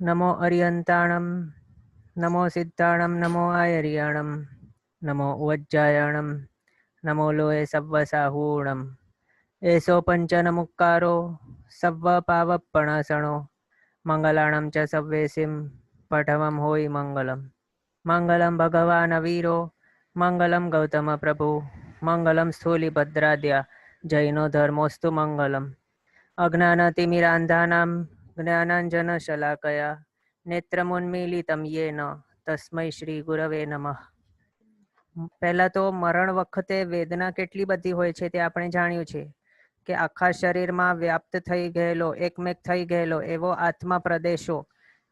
નમો અરિયંતાણમ, નમો સિદ્ધાણમ, નમો આયર્યાણમ, નમો ઉજ્જાયણમ, નમો લોય સવ્વસાહૂણમ. એસો પંચનમુક્કારો સવ્વ પાવપણાસણો મંગલાણમ ચ સવ્વેસિમ પઠવમ હોય મંગલમ. મંગલમ ભગવાન વીરો મંગલમ ગૌતમ પ્રભુ મંગલમ સ્થૂલિભદ્રાદ્યા જૈનો ધર્મોસ્તુ મંગલમ. અજ્ઞાનતિમિરાંધાનાં જ્ઞાનાંજનશલાકયા નેત્રમુન્મીલિતમ યેન તસ્મૈ શ્રી ગુરવે નમઃ. પહેલા તો મરણ વખતે વેદના કેટલી બધી હોય છે તે આપણે જાણ્યું છે કે આખા શરીરમાં વ્યાપ્ત થઈ ગયેલો એકમેક થઈ ગયેલો એવો આત્મા પ્રદેશો,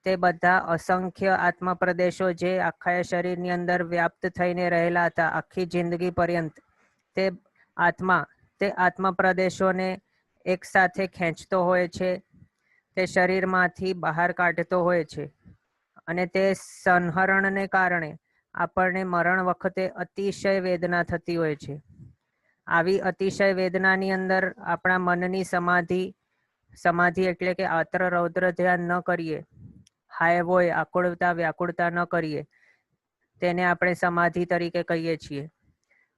તે બધા અસંખ્ય આત્મા પ્રદેશો જે આખા શરીરની અંદર વ્યાપ્ત થઈને રહેલા હતા આખી જિંદગી પર્યંત, તે આત્મા પ્રદેશોને એક સાથે ખેંચતો હોય છે, તે શરીરમાંથી બહાર કાઢતો હોય છે. અને તે સંહરણને કારણે આપણને મરણ વખતે અતિશય વેદના થતી હોય છે. આવી અતિશય વેદનાની અંદર આપણા મનની સમાધિ એટલે કે આત્ર રૌદ્ર ધ્યાન ન કરીએ, હાય હોય આકુળતા વ્યાકુળતા ન કરીએ, તેને આપણે સમાધિ તરીકે કહીએ છીએ.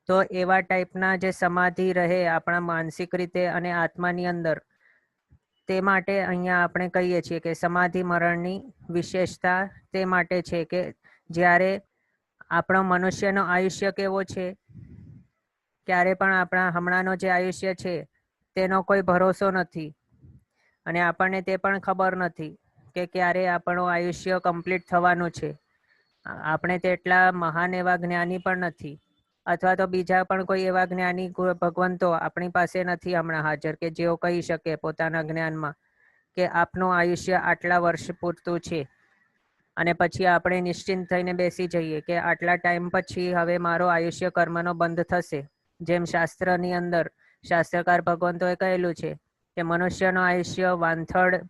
તો એવા ટાઈપના જે સમાધિ રહે આપણા માનસિક રીતે અને આત્માની અંદર, તે માટે અહીંયા આપણે કહીએ છીએ કે સમાધિ મરણની વિશેષતા તે માટે છે કે જ્યારે આપણો મનુષ્યનો આયુષ્ય કેવો છે, ક્યારે પણ આપણા હમણાંનો જે આયુષ્ય છે તેનો કોઈ ભરોસો નથી, અને આપણને તે પણ ખબર નથી કે ક્યારે આપણું આયુષ્ય કમ્પ્લીટ થવાનું છે. આપણે તેટલા મહાન એવા જ્ઞાની પણ નથી, અથવા તો બીજા પણ કોઈ એવા જ્ઞાની ભગવંતો આપણી પાસે નથી હમણાં હાજર કે જેઓ કહી શકે પોતાના જ્ઞાનમાં કે આપનું આયુષ્ય આટલા વર્ષ પૂરતું છે. અને પછી આપણે નિશ્ચિંત થઈને બેસી જઈએ કે આટલા ટાઈમ પછી હવે મારો આયુષ્ય કર્મનો બંધ થશે. જેમ શાસ્ત્રની અંદર શાસ્ત્રકાર ભગવંતોએ કહેલું છે કે મનુષ્યનો આયુષ્ય વાંથડ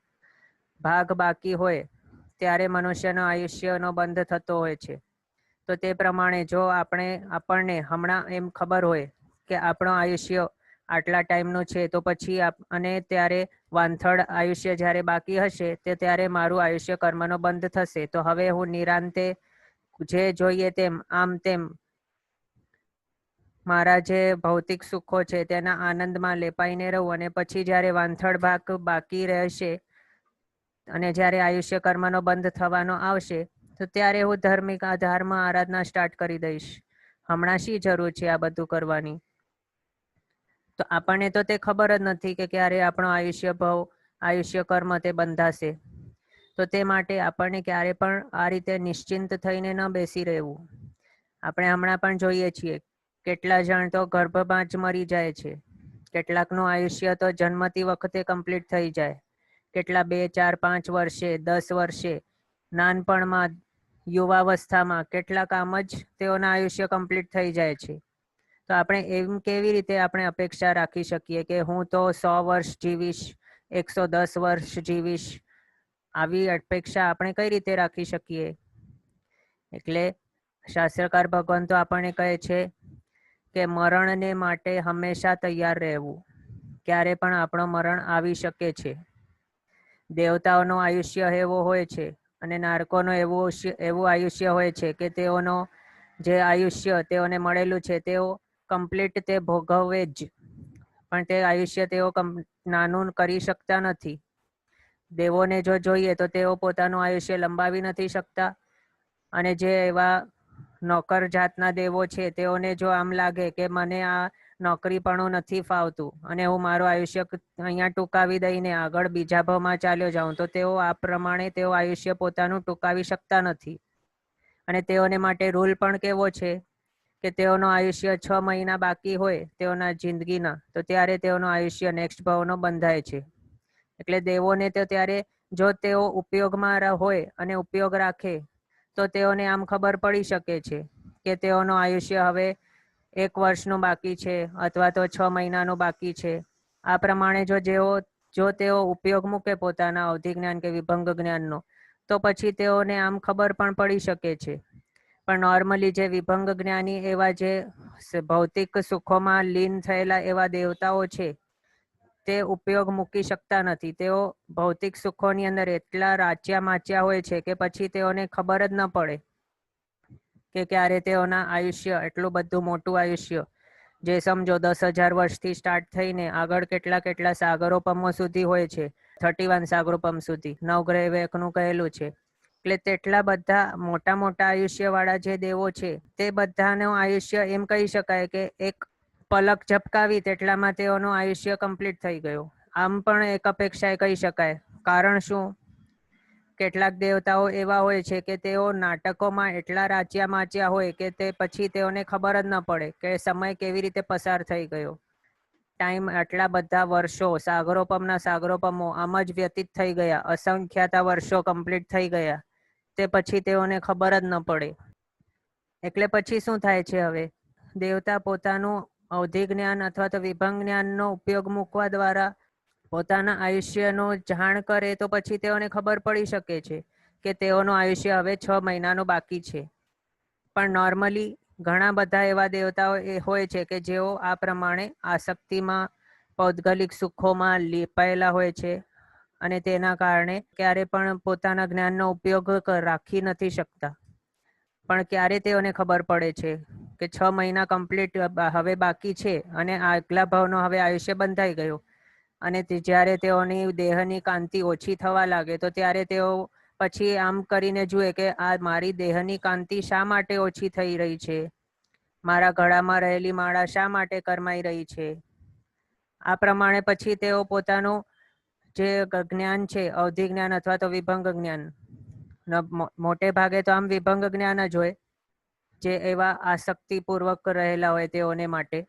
ભાગ બાકી હોય ત્યારે મનુષ્યનો આયુષ્યનો બંધ થતો હોય છે. તો તે પ્રમાણે જો આપણને હમણાં એમ ખબર હોય કે આપણો આયુષ્ય આટલા ટાઈમનું છે, તો પછી અને ત્યારે વાંથડ આયુષ્ય જ્યારે બાકી હશે તે ત્યારે મારું આયુષ્ય કર્મનો બંધ થશે, તો હવે હું નિરાંતે જે જોઈએ તેમ આમ તેમ મારા જે ભૌતિક સુખો છે તેના આનંદમાં લેપાઈને રહું, અને પછી જ્યારે વાંથડ ભાગ બાકી રહેશે અને જ્યારે આયુષ્ય કર્મનો બંધ થવાનો આવશે તો ત્યારે હું ધર્મ આરાધના સ્ટાર્ટ કરી દઈશ. હમણાં શી જરૂર છે આ બધું કરવાની? તો આપણને તો તે ખબર જ નથી કે ક્યારે આપણો આયુષ્ય કર્મ તે બંધાશે. તો તે માટે આપણને ક્યારે પણ આ રીતે નિશ્ચિંત થઈને ન બેસી રહેવું. આપણે હમણાં પણ જોઈએ છીએ કેટલા જણ તો ગર્ભમાં જ મરી જાય છે, કેટલાકનું આયુષ્ય તો જન્મતી વખતે કમ્પ્લીટ થઈ જાય, કેટલા 2, 4, 5 વર્ષે, 10 વર્ષે, નાનપણમાં યુવાવસ્થામાં કેટલાક આમ જ તેઓના આયુષ્ય કમ્પ્લીટ થઈ જાય છે. તો આપણે એમ કેવી રીતે આપણે અપેક્ષા રાખી શકીએ કે હું તો 100 વર્ષ જીવીશ, 110 વર્ષ જીવીશ? આવી અપેક્ષા આપણે કઈ રીતે રાખી શકીએ? એટલે શાસ્ત્રકાર ભગવાન તો આપણને કહે છે કે મરણને માટે હંમેશા તૈયાર રહેવું. ક્યારે પણ આપણો મરણ આવી શકે છે. દેવતાઓનો આયુષ્ય એવો હોય છે અને નારકોનો એવું આયુષ્ય હોય છે કે તેઓનો જે આયુષ્ય તેઓને મળેલું છે તેઓ કમ્પ્લીટ તે ભોગવે જ, પણ તે આયુષ્ય તેઓ નાનું કરી શકતા નથી. દેવોને જો જોઈએ તો તેઓ પોતાનું આયુષ્ય લંબાવી નથી શકતા, અને જે એવા નોકર જાતના દેવો છે તેઓને જો આમ લાગે કે મને આ નોકરી પણ નથી ફાવતું અને હું મારું આયુષ્ય અહીંયા ટૂંકાવી દઈને આગળ બીજા ભાવમાં ચાલ્યો જાઉં, તો તેઓ આ પ્રમાણે તેઓ આયુષ્ય પોતાનું ટૂંકાવી શકતા નથી. અને તેઓને માટે રૂલ પણ કેવો છે કે તેઓનું આયુષ્ય 6 મહિના બાકી હોય તેઓના જિંદગીના, તો ત્યારે તેઓનું આયુષ્ય નેક્સ્ટ ભાવનો બંધાય છે. એટલે દેવોને તો ત્યારે જો તેઓ ઉપયોગમાં હોય અને ઉપયોગ રાખે તો તેઓને આમ ખબર પડી શકે છે કે તેઓનું આયુષ્ય હવે 1 વર્ષનું બાકી છે અથવા તો 6 મહિનાનું બાકી છે. આ પ્રમાણે જો તેઓ ઉપયોગ મૂકે પોતાના અવધિ જ્ઞાન કે વિભંગ જ્ઞાનનો, તો પછી તેઓને આમ ખબર પણ પડી શકે છે. પણ નોર્મલી જે વિભંગ જ્ઞાની એવા જે ભૌતિક સુખોમાં લીન થયેલા એવા દેવતાઓ છે, તે ઉપયોગ મૂકી શકતા નથી. તેઓ ભૌતિક સુખોની અંદર એટલા રાચ્યા માચ્યા હોય છે કે પછી તેઓને ખબર જ ન પડે કે ક્યારે તેઓના આયુષ્ય, એટલું બધું મોટું આયુષ્ય, જે સમજો 10,000 વર્ષથી સ્ટાર્ટ થઈને આગળ કેટલા સાગરોપમો સુધી હોય છે, 31 સાગરોપમ સુધી નવગ્રહ વેકનું કહેલું છે. એટલે તેટલા બધા મોટા આયુષ્ય વાળા જે દેવો છે તે બધાનું આયુષ્ય એમ કહી શકાય કે એક પલક ઝપકાવી તેટલામાં તેઓનું આયુષ્ય કમ્પ્લીટ થઈ ગયું. આમ પણ એક અપેક્ષાએ કહી શકાય. કારણ શું? કેટલાક દેવતાઓ એવા હોય છે કે તેઓ નાટકોમાં એટલા રાચ્યા માચ્યા હોય કે તે પછી તેઓને ખબર જ ન પડે કે સમય કેવી રીતે પસાર થઈ ગયો. ટાઈમ, આટલા બધા વર્ષો, સાગરોપમો આમ જ વ્યતીત થઈ ગયા, અસંખ્યાતા વર્ષો કમ્પ્લીટ થઈ ગયા, તે પછી તેઓને ખબર જ ન પડે. એટલે પછી શું થાય છે? હવે દેવતા પોતાનું અવધિ જ્ઞાન અથવા તો વિભંગ જ્ઞાનનો ઉપયોગ મૂકવા દ્વારા પોતાના આયુષ્યનો જાણ કરે તો પછી તેઓને ખબર પડી શકે છે કે તેઓનું આયુષ્ય હવે 6 મહિનાનું બાકી છે. પણ નોર્મલી ઘણા બધા એવા દેવતાઓ એ હોય છે કે જેઓ આ પ્રમાણે આસક્તિમાં, પૌદ્ગલિક સુખોમાં લીપાયેલા હોય છે અને તેના કારણે ક્યારે પણ પોતાના જ્ઞાનનો ઉપયોગ રાખી નથી શકતા. પણ ક્યારે તેઓને ખબર પડે છે કે 6 મહિના કમ્પ્લીટ હવે બાકી છે અને આગલા ભાવનો હવે આયુષ્ય બંધાઈ ગયું, અને જ્યારે તેઓની દેહની કાંતિ ઓછી થવા લાગે તો ત્યારે તેઓ પછી આમ કરીને જુએ કે આ મારી દેહની કાંતિ શા માટે ઓછી થઈ રહી છે, મારા ગળામાં રહેલી માળા શા માટે કરમાઈ રહી છે. આ પ્રમાણે પછી તેઓ પોતાનું જે જ્ઞાન છે, અવધિ જ્ઞાન અથવા તો વિભંગ જ્ઞાન, મોટે ભાગે તો આમ વિભંગ જ્ઞાન જ હોય જે એવા આસક્તિપૂર્વક રહેલા હોય તેઓને માટે,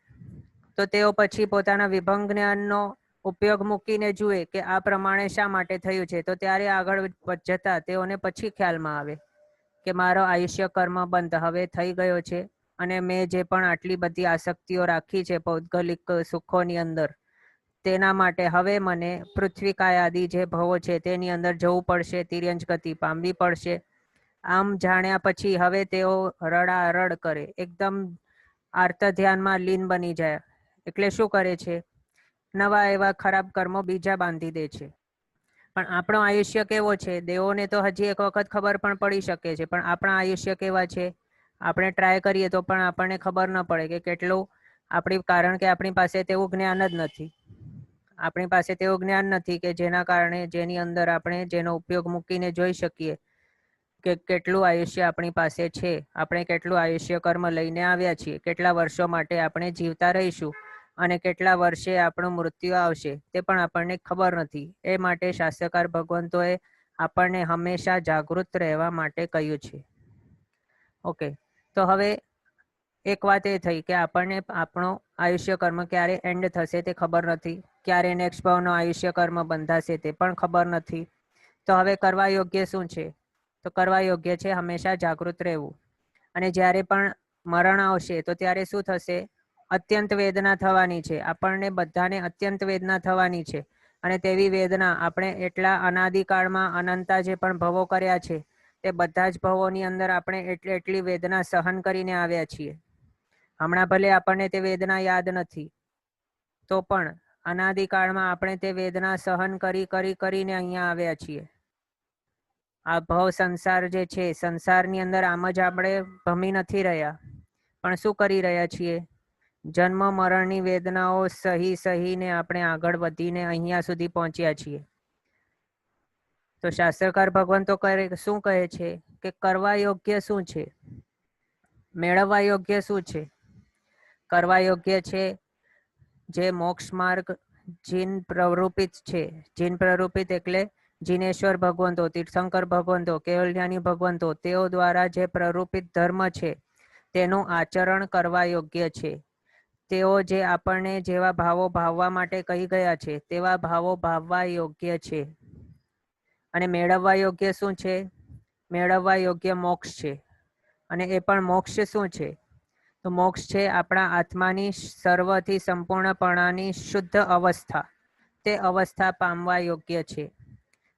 તો તેઓ પછી પોતાના વિભંગ જ્ઞાનનો ઉપયોગ મૂકીને જુએ કે આ પ્રમાણે શા માટે થયું છે. તો ત્યારે આગળ જતા તેઓને પછી ખ્યાલમાં આવે કે મારો આયુષ્ય કર્મ બંધ હવે થઈ ગયો છે અને મેં જે પણ આટલી બધી આસક્તિઓ રાખી છે પૌદ્ગલિક સુખોની અંદર, તેના માટે હવે મને પૃથ્વીકાય આદિ જે ભવો છે તેની અંદર જવું પડશે, તિર્યંચ ગતિ પામવી પડશે. આમ જાણ્યા પછી હવે તેઓ રડારડ કરે, એકદમ આર્ત ધ્યાનમાં લીન બની જાય. એટલે શું કરે છે? નવા એવા ખરાબ કર્મો બીજા બાંધી દે છે. પણ આપણો આયુષ્ય કેવો છે? દેવોને તો હજી એક વખત ખબર પણ પડી શકે છે, પણ આપણા આયુષ્ય કેવા છે? આપણે ટ્રાય કરીએ તો પણ આપણને ખબર ન પડે કે કેટલું કારણ કે આપણી પાસે તેવું જ્ઞાન જ નથી. આપણી પાસે તેવું જ્ઞાન નથી કે જેના કારણે, જેની અંદર આપણે જેનો ઉપયોગ મૂકીને જોઈ શકીએ કે કેટલું આયુષ્ય આપણી પાસે છે, આપણે કેટલું આયુષ્ય કર્મ લઈને આવ્યા છીએ, કેટલા વર્ષો માટે આપણે જીવતા રહીશું અને કેટલા વર્ષે આપણું મૃત્યુ આવશે તે પણ આપણને ખબર નથી. એ માટે શાસ્ત્રકાર ભગવંતોએ આપણને હંમેશા જાગૃત રહેવા માટે કહ્યું છે. ઓકે, તો હવે એક વાત એ થઈ કે આપણને આપણો આયુષ્ય કર્મ ક્યારે એન્ડ થશે તે ખબર નથી, ક્યારે નેક્સ્ટ ભાવનો આયુષ્ય કર્મ બંધાશે તે પણ ખબર નથી. તો હવે કરવા યોગ્ય શું છે? તો કરવા યોગ્ય છે હંમેશા જાગૃત રહેવું. અને જ્યારે પણ મરણ આવશે તો ત્યારે શું થશે? અત્યંત વેદના થવાની છે. આપણને બધાને અત્યંત વેદના થવાની છે. અને તેવી વેદના આપણે એટલા અનાદિકાળમાં અનંતા જે પણ ભવો કર્યા છે તે બધા જ ભવોની અંદર આપણે એટલી વેદના સહન કરીને આવ્યા છીએ. હમણાં ભલે આપણને તે વેદના યાદ નથી, તો પણ અનાદિકાળમાં આપણે તે વેદના સહન કરીને અહીંયા આવ્યા છીએ. આ ભવ સંસાર જે છે, સંસારની અંદર આમ જ આપણે ભમી નથી રહ્યા, પણ શું કરી રહ્યા છીએ? જન્મ મરણની વેદનાઓ સહીને આપણે આગળ વધીને અહીંયા સુધી પહોંચ્યા છીએ. તો શાસ્ત્રકાર ભગવાન તો શું કહે છે કે કરવા યોગ્ય શું છે, મેળવવા યોગ્ય શું છે? કરવા યોગ્ય છે જે મોક્ષ માર્ગ જીન પ્રરૂપિત છે. જીન પ્રરૂપિત એટલે જીનેશ્વર ભગવંતો, તીર્થંકર ભગવંતો, કેવલજ્ઞાની ભગવંતો, તેઓ દ્વારા જે પ્રરૂપિત ધર્મ છે તેનું આચરણ કરવા યોગ્ય છે. તેઓ જે આપણને જેવા ભાવો ભાવવા માટે કહી ગયા છે તેવા ભાવો ભાવવા યોગ્ય છે. અને મેળવવા યોગ્ય શું છે? મેળવવા યોગ્ય મોક્ષ છે. અને એ પણ મોક્ષ શું છે? તો મોક્ષ છે આપણા આત્માની સર્વથી સંપૂર્ણપણાની શુદ્ધ અવસ્થા. તે અવસ્થા પામવા યોગ્ય છે.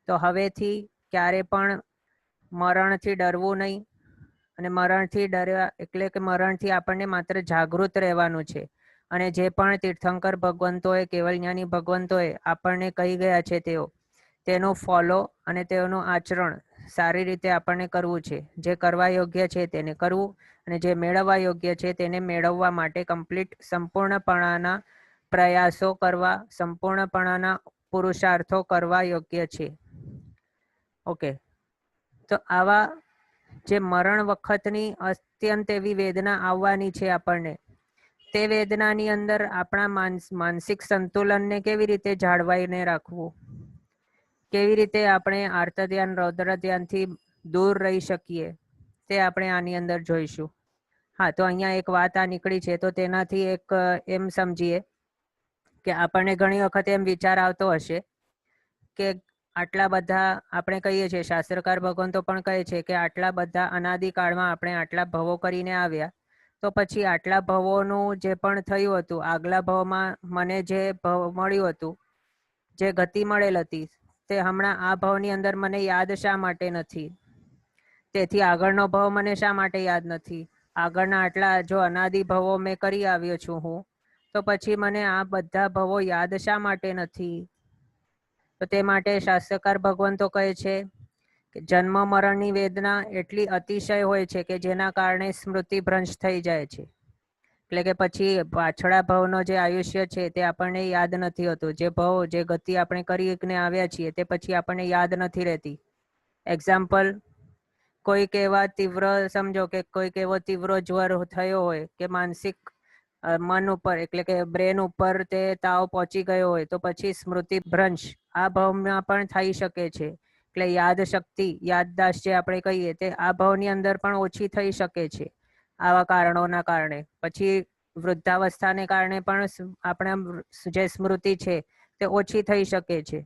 તો હવેથી ક્યારે પણ મરણથી ડરવું નહીં. અને મરણથી ડર્યા એટલે કે મરણથી આપણને માત્ર જાગૃત રહેવાનું છે. અને જે પણ તીર્થંકર ભગવંતોએ કેવલજ્ઞાની ભગવંતોએ આપણને કહી ગયા છે તેનું ફોલો અને તેનું આચરણ સારી રીતે આપણને કરવું છે. જે કરવા યોગ્ય છે તેને કરવું અને જે મેળવવા યોગ્ય છે તેને મેળવવા માટે કમ્પ્લીટ સંપૂર્ણપણાના પ્રયાસો કરવા, સંપૂર્ણપણાના પુરુષાર્થો કરવા યોગ્ય છે. ઓકે, તો આવા જે મરણ વખતની અત્યંત એવી વેદના આવવાની છે આપણને, તે વેદનાની અંદર આપણા માનસિક સંતુલનને કેવી રીતે જાળવાઈને રાખવું, કેવી રીતે આપણે આર્ત ધ્યાન, રૌદ્ર ધ્યાનથી દૂર રહી શકીએ, તે આપણે આની અંદર જોઈશું. હા, તો અહીંયા એક વાત આ નીકળી છે, તો તેનાથી એક એમ સમજીએ કે આપણને ઘણી વખત એમ વિચાર આવતો હશે કે આટલા બધા, આપણે કહીએ છીએ, શાસ્ત્રકાર ભગવંતો પણ કહે છે કે આટલા બધા અનાદિકાળમાં આપણે આટલા ભવો કરીને આવ્યા, તો પછી આટલા ભવોનું જે પણ થયું હતું, આગલા ભવમાં મને જે ભવ મળ્યું હતું, જે ગતિ મળેલ હતી, તે હમણાં આ ભવની અંદર મને યાદ શા માટે નથી? તેથી આગળનો ભવ મને શા માટે યાદ નથી? આગળના આટલા જો અનાદિ ભવો મેં કરી આવ્યો છું હું, તો પછી મને આ બધા ભવો યાદ શા માટે નથી? તો તે માટે શાસ્ત્રકાર ભગવંતો કહે છે કે જન્મ મરણની વેદના એટલી અતિશય હોય છે કે જેના કારણે સ્મૃતિ ભ્રંશ થઈ જાય છે. એટલે કે પછી પાછળા ભવનો જે આયુષ્ય છે તે આપણને યાદ નથી હોતું. જે ભવ, જે ગતિ આપણે કરીને આવ્યા છીએ તે પછી આપણને યાદ નથી રહેતી. એક્ઝામ્પલ, કોઈક એવા તીવ્ર, સમજો કે કોઈક એવો તીવ્ર જ્વર થયો હોય કે માનસિક મન ઉપર, એટલે કે બ્રેન ઉપર તે તાવ પહોંચી ગયો હોય, તો પછી સ્મૃતિ ભ્રંશ આ ભવમાં પણ થઈ શકે છે. એટલે યાદ શક્તિ, યાદદાસ્ત જે આપણે કહીએ, તે આ ભવની અંદર પણ ઓછી થઈ શકે છે આવા કારણોના કારણે. પછી વૃદ્ધાવસ્થાને કારણે પણ આપણા જે સ્મૃતિ છે તે ઓછી થઈ શકે છે.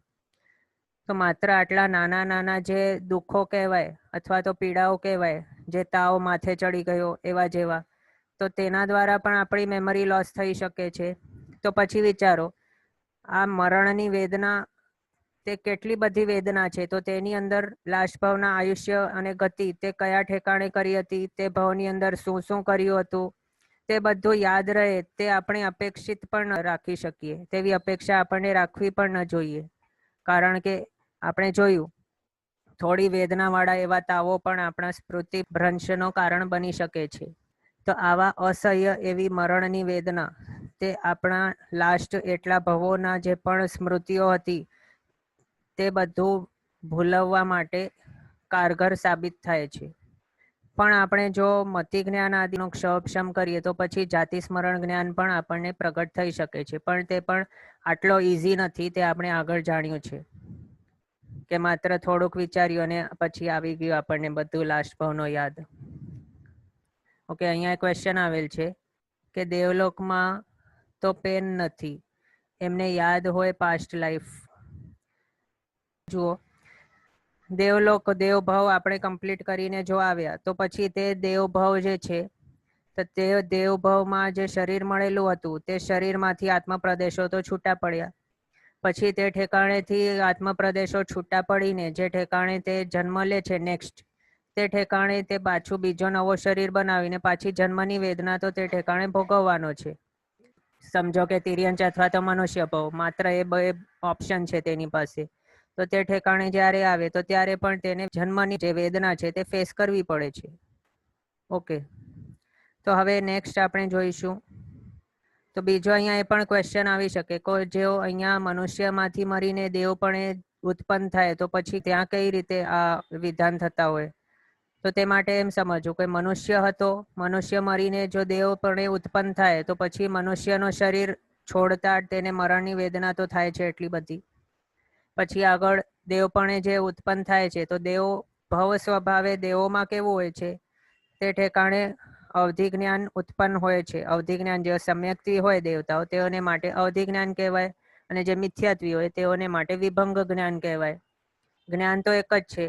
તો માત્ર આટલા નાના નાના જે દુઃખો કહેવાય અથવા તો પીડાઓ કહેવાય, જે તાવ માથે ચડી ગયો એવા જેવા, તો તેના દ્વારા પણ આપણી મેમરી લોસ થઈ શકે છે. તો પછી વિચારો, આ મરણની વેદના તે કેટલી બધી વેદના છે, તો તેની અંદર લાસ્ટ ભવના આયુષ્ય અને ગતિ તે કયા ઠેકાણે કરી હતી, તે ભવની અંદર શું શું કર્યું હતું, તે બધું યાદ રહે, તે આપણે અપેક્ષિત પણ રાખી શકીએ. તેવી અપેક્ષા આપણને રાખવી પણ ન જોઈએ, કારણ કે આપણે જોયું થોડી વેદનાવાળા એવા તાવો પણ આપણા સ્મૃતિ ભ્રંશનો કારણ બની શકે છે. તો આવા અસહ્ય એવી મરણની વેદના તે આપણા લાસ્ટ એટલા ભવોના જે પણ સ્મૃતિઓ હતી તે બધું ભૂલવવા માટે કારગર સાબિત થાય છે. પણ આપણે જો મતિ જ્ઞાન આદિનો ક્ષમ કરીએ તો પછી જાતિ સ્મરણ જ્ઞાન પણ આપણને પ્રગટ થઈ શકે છે. પણ તે પણ આટલો ઇઝી નથી, તે આપણે આગળ જાણ્યું છે કે માત્ર થોડુંક વિચાર્યું અને પછી આવી ગયું આપણને બધું લાસ્ટ ભાવનો યાદ. ઓકે, અહીંયા ક્વેશ્ચન આવેલ છે કે દેવલોકમાં તો પેન નથી, એમને યાદ હોય પાસ્ટ લાઈફ. જુઓ, દેવલોક, દેવભાવ આપણે કમ્પ્લીટ કરીને જો આવ્યા, તો પછી તે દેવભાવ જે છે, તો તે દેવભાવમાં જે શરીર મળેલું હતું, તે શરીરમાંથી આત્મપ્રદેશો તો છૂટા પડ્યા. પછી તે ઠેકાણેથી આત્મપ્રદેશો છૂટા પડીને જે ઠેકાણે તે જન્મ લે છે નેક્સ્ટ, તે ઠેકાણે તે પાછું બીજો નવો શરીર બનાવીને પાછી જન્મની વેદના તો તે ઠેકાણે ભોગવવાનો છે. સમજો કે તિર્યંચ અથવા તો મનુષ્ય ભાવ, માત્ર એ બે ઓપ્શન છે તેની પાસે. તો તે ઠેકાણે જ્યારે આવે તો ત્યારે પણ તેને જન્મની જે વેદના છે તે ફેસ કરવી પડે છે. ઓકે, તો હવે નેક્સ્ટ આપણે જોઈશું. તો બીજો અહીંયા એ પણ ક્વેશ્ચન આવી શકે કે જેઓ અહીંયા મનુષ્યમાંથી મરીને દેવ પણ ઉત્પન્ન થાય, તો પછી ત્યાં કઈ રીતે આ વિધાન થતા હોય? તો તે માટે એમ સમજવું કે મનુષ્ય હતો, મનુષ્ય મરીને જો દેવ પણ ઉત્પન્ન થાય, તો પછી મનુષ્યનો શરીર છોડતા તેને મરણની વેદના તો થાય છે એટલી બધી. પછી આગળ દેવપણે જે ઉત્પન્ન થાય છે, તો દેવ ભવ સ્વભાવે દેવોમાં કેવું હોય છે, તે ઠેકાણે અવધિ જ્ઞાન ઉત્પન્ન હોય છે. અવધિ જ્ઞાન જે સમ્યક્તિ હોય દેવતાઓ, તેઓને માટે અવધિ જ્ઞાન કહેવાય, અને જે મિથ્યાત્વી હોય તેઓને માટે વિભંગ જ્ઞાન કહેવાય. જ્ઞાન તો એક જ છે.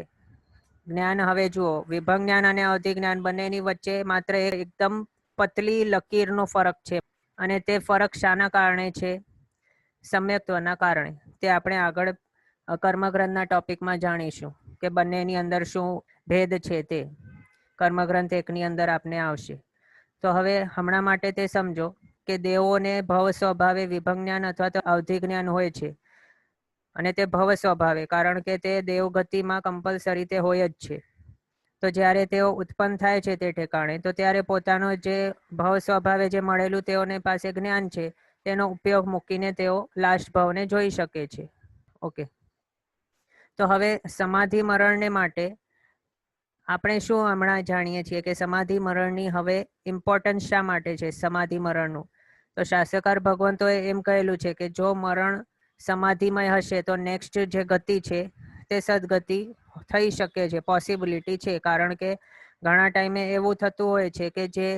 જ્ઞાન, હવે જુઓ, વિભંગ જ્ઞાન અને અવધિ જ્ઞાન બંનેની વચ્ચે માત્ર એકદમ પતલી લકીરનો ફરક છે, અને તે ફરક શાના કારણે છે? સમ્યક્ત્વના કારણે. તે આપણે આગળ કર્મગ્રંથના ટોપિકમાં જાણીશું કે બંનેની અંદર શું ભેદ છે. તે કર્મગ્રંથ 1ની અંદર આપને આવશે. તો હવે હમણાં માટે તે સમજો કે દેવોને ભવ સ્વભાવે વિભંગ જ્ઞાન અથવા તો અવધિ જ્ઞાન હોય છે, અને તે ભવ સ્વભાવે, કારણ કે તે દેવગતિમાં કમ્પલસરી તે હોય જ છે. તો જ્યારે તેઓ ઉત્પન્ન થાય છે તે ઠેકાણે, તો ત્યારે પોતાનો જે ભવ સ્વભાવે જે મળેલું તેઓને પાસે જ્ઞાન છે તેનો ઉપયોગ મૂકીને તેઓ લાસ્ટ ભવને જોઈ શકે છે. ઓકે, તો હવે સમાધિ મરણને માટે આપણે શું હમણાં જાણીએ છીએ કે સમાધિ મરણની હવે ઇમ્પોર્ટન્સ શા માટે છે સમાધિ મરણનું? તો શાસ્ત્રકાર ભગવંતોએ એમ કહેલું છે કે જો મરણ સમાધિમય હશે તો નેક્સ્ટ જે ગતિ છે તે સદગતિ થઈ શકે છે, પોસિબિલિટી છે. કારણ કે ઘણા ટાઈમે એવું થતું હોય છે કે જે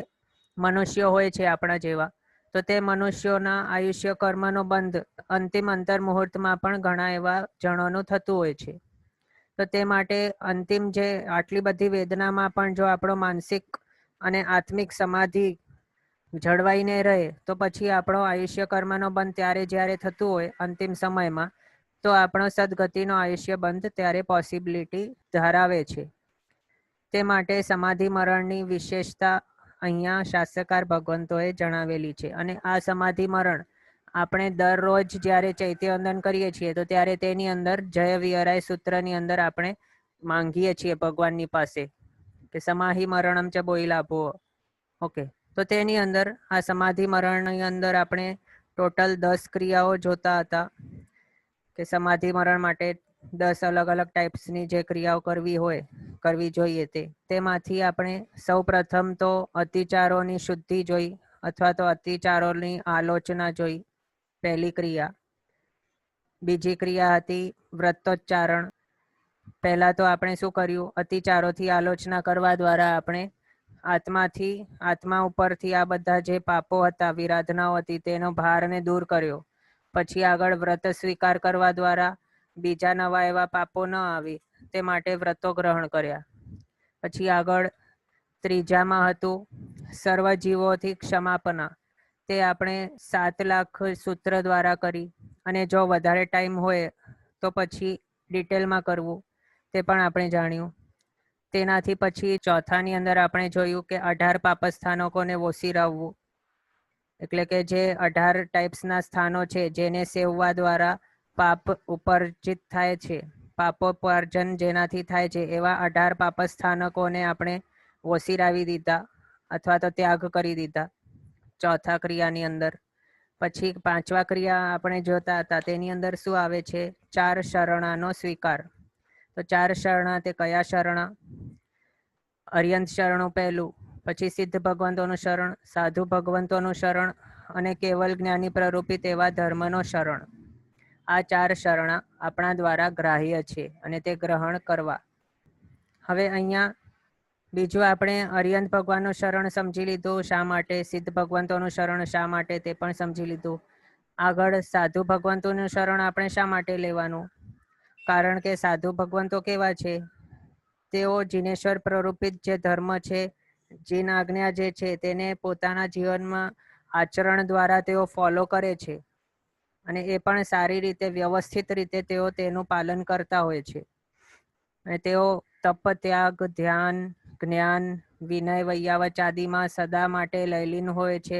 મનુષ્યો હોય છે આપણા જેવા, તો તે મનુષ્યોના આયુષ્ય કર્મનો બંધ અંતિમ અંતર મુહૂર્તમાં પણ ઘણા એવા જણોનું થતું હોય છે. તો તે માટે અંતિમ જે આટલી બધી વેદનામાં પણ જો આપણો માનસિક અને આત્મિક સમાધિ જળવાઈને રહે તો પછી આપણો આયુષ્ય કર્મનો બંધ ત્યારે જ્યારે થતું હોય અંતિમ સમયમાં, તો આપણો સદગતિનો આયુષ્ય બંધ ત્યારે પોસિબિલિટી ધરાવે છે. તે માટે સમાધિ મરણની વિશેષતા અહીંયા શાસ્ત્રકાર ભગવંતોએ જણાવેલી છે. અને આ સમાધિ મરણ આપણે દરરોજ જ્યારે ચૈત્યવંદન કરીએ છીએ તો ત્યારે તેની અંદર જય વિહરાય સૂત્રની અંદર આપણે માંગીએ છીએ ભગવાનની પાસે કે સમાહિ મરણમ ચ બોઈલા ભો. ઓકે, તો તેની અંદર આ સમાધિ મરણની અંદર આપણે ટોટલ 10 ક્રિયાઓ જોતા હતા કે સમાધિ મરણ માટે 10 અલગ અલગ ટાઈપ્સની જે ક્રિયાઓ કરવી જોઈએ તેમાંથી આપણે સૌ પ્રથમ તો અતિચારોની શુદ્ધિ જોઈ અથવા તો અતિચારોની આલોચના જોઈ, પહેલી ક્રિયા. બીજી ક્રિયા હતી વ્રતોચ્ચારણ. પહેલા તો આપણે શું કર્યું, અતિચારોથી આલોચના કરવા દ્વારા આપણે આત્મા ઉપરથી આ બધા જે પાપો હતા, વિરાધનાઓ હતી, તેનો ભારને દૂર કર્યો. પછી આગળ વ્રત સ્વીકાર કરવા દ્વારા બીજા નવા એવા પાપો ન આવે તે માટે વ્રતો ગ્રહણ કર્યા. પછી આગળ ત્રીજામાં હતું સર્વ જીવોથી ક્ષમાપના. તે આપણે 7 લાખ સૂત્ર દ્વારા કરી, અને જો વધારે ટાઈમ હોય તો પછી ડિટેલમાં કરવું, તે પણ આપણે જાણ્યું. તેનાથી પછી ચોથાની અંદર આપણે જોયું કે 18 પાપસ્થાનકોને ઓસીરાવવું, એટલે કે જે 18 ટાઈપ્સના સ્થાનો છે જેને સેવવા દ્વારા પાપ ઉપર્જિત થાય છે, પાપોપર્જન જેનાથી થાય છે, એવા 18 પાપસ્થાનકોને આપણે ઓસીરાવી દીધા અથવા તો ત્યાગ કરી દીધા ચોથા ક્રિયાની અંદર. પછી 5વા ક્રિયા આપણે જોતા હતા, તેની અંદર શું આવે છે, 4 શરણાનો સ્વીકાર. તો 4 શરણા તે કયા શરણા? અર્યંત શરણો પહેલું, પછી સિદ્ધ ભગવંતોનું શરણ, સાધુ ભગવંતોનું શરણ, અને કેવલ જ્ઞાની પ્રરૂપિત એવા ધર્મનો શરણ. આ 4 શરણા આપણા દ્વારા ગ્રાહ્ય છે અને તે ગ્રહણ કરવા. હવે અહીંયા બીજું આપણે અર્યંત ભગવાનનું શરણ સમજી લીધું શા માટે, સિદ્ધ ભગવંતોનું શરણ શા માટે તે પણ સમજી લીધું. આગળ સાધુ ભગવંતોનું શરણ આપણે શા માટે લેવાનું? કારણ કે સાધુ ભગવંતો કેવા છે, તેઓ જીનેશ્વર પ્રરૂપિત જે ધર્મ છે, જીન આજ્ઞા જે છે તેને પોતાના જીવનમાં આચરણ દ્વારા તેઓ ફોલો કરે છે, અને એ પણ સારી રીતે વ્યવસ્થિત રીતે તેઓ તેનું પાલન કરતા હોય છે. અને તેઓ તપ, ત્યાગ, ધ્યાન, જ્ઞાન, વિનય, વૈયાવચ આદિમાં સદા માટે લયલીન હોય છે.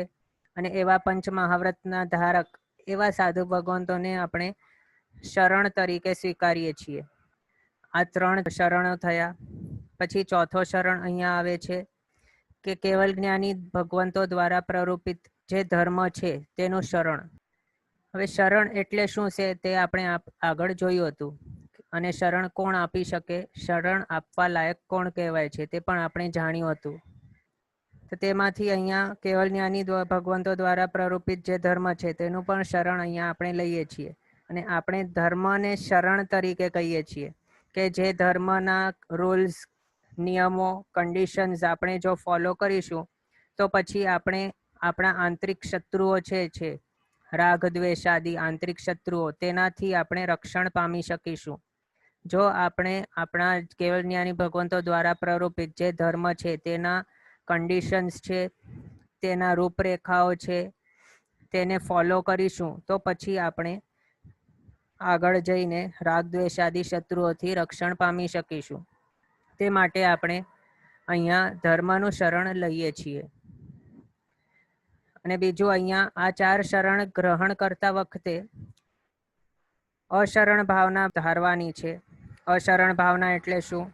અને એવા પંચ મહાવ્રતના ધારક એવા સાધુ ભગવંતોને આપણે શરણ તરીકે સ્વીકારીએ છીએ. આ 3 શરણો થયા. પછી ચોથો શરણ અહીંયા આવે છે કે કેવલ જ્ઞાની ભગવંતો દ્વારા પ્રરૂપિત જે ધર્મ છે તેનું શરણ. હવે શરણ એટલે શું છે તે આપણે આગળ જોયું હતું, અને શરણ કોણ આપી શકે, શરણ આપવા લાયક કોણ કહેવાય છે તે પણ આપણે જાણ્યું હતું. તો તેમાંથી અહીંયા કેવલ જ્ઞાની ભગવંતો દ્વારા પ્રરૂપિત જે ધર્મ છે તેનું પણ શરણ અહીંયા આપણે લઈએ છીએ. અને આપણે ધર્મને શરણ તરીકે કહીએ છીએ કે જે ધર્મના રૂલ્સ, નિયમો, કન્ડિશન્સ આપણે જો ફોલો કરીશું તો પછી આપણે આપણા આંતરિક શત્રુઓ છે રાગ, દ્વેષ આદિ આંતરિક શત્રુઓ, તેનાથી આપણે રક્ષણ પામી શકીશું. જો આપણે આપણા કેવલ જ્ઞાની ભગવંતો દ્વારા પ્રરૂપિત જે ધર્મ છે તેના કન્ડિશન્સ છે, તેના રૂપરેખાઓ છે, તેને ફોલો કરીશું તો પછી આપણે આગળ જઈને રાગ, દ્વેષ આદિ શત્રુઓથી રક્ષણ પામી શકીશું. તે માટે આપણે અહીંયા ધર્મનું શરણ લઈએ છીએ. અને બીજું અહીંયા આ 4 શરણ ગ્રહણ કરતા વખતે અશરણ ભાવના ધારવાની છે. અશરણ ભાવના એટલે શું?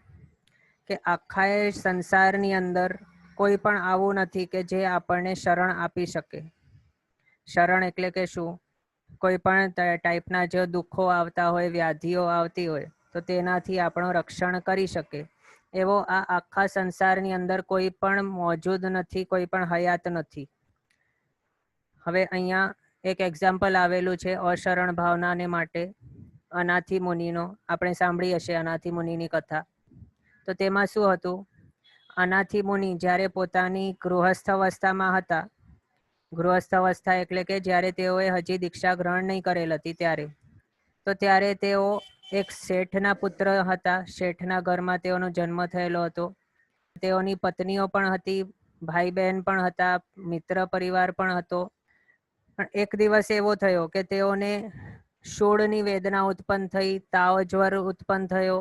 કે આખા સંસારની અંદર કોઈ પણ આવું નથી કે જે આપણને શરણ આપી શકે. શરણ એટલે કે શું? કોઈ પણ ટાઈપના જો દુઃખો આવતા હોય, વ્યાધિઓ આવતી હોય, તો તેનાથી આપણું રક્ષણ કરી શકે એવો આ આખા સંસારની અંદર કોઈ પણ મોજૂદ નથી, કોઈ પણ હયાત નથી. હવે અહીંયા એક એક્ઝામ્પલ આવેલું છે અશરણ ભાવનાને માટે. અનાથી મુનિનો આપણે સાંભળી હશે અનાથી મુનિની કથા. તો તેમાં શું હતું? અનાથી મુનિ જ્યારે પોતાની ગૃહસ્થ અવસ્થામાં હતા, ગૃહસ્થ અવસ્થા એટલે કે જ્યારે તેઓએ હજી દીક્ષા ગ્રહણ નહીં કરેલ હતી ત્યારે, તો ત્યારે તેઓ એક શેઠના પુત્ર હતા. શેઠના ઘરમાં તેઓનો જન્મ થયેલો હતો. તેઓની પત્નીઓ પણ હતી, ભાઈ બહેન પણ હતા, મિત્ર પરિવાર પણ હતો. પણ એક દિવસ એવો થયો કે તેઓને શૂળની વેદના ઉત્પન્ન થઈ, તાવ જ્વર ઉત્પન્ન થયો,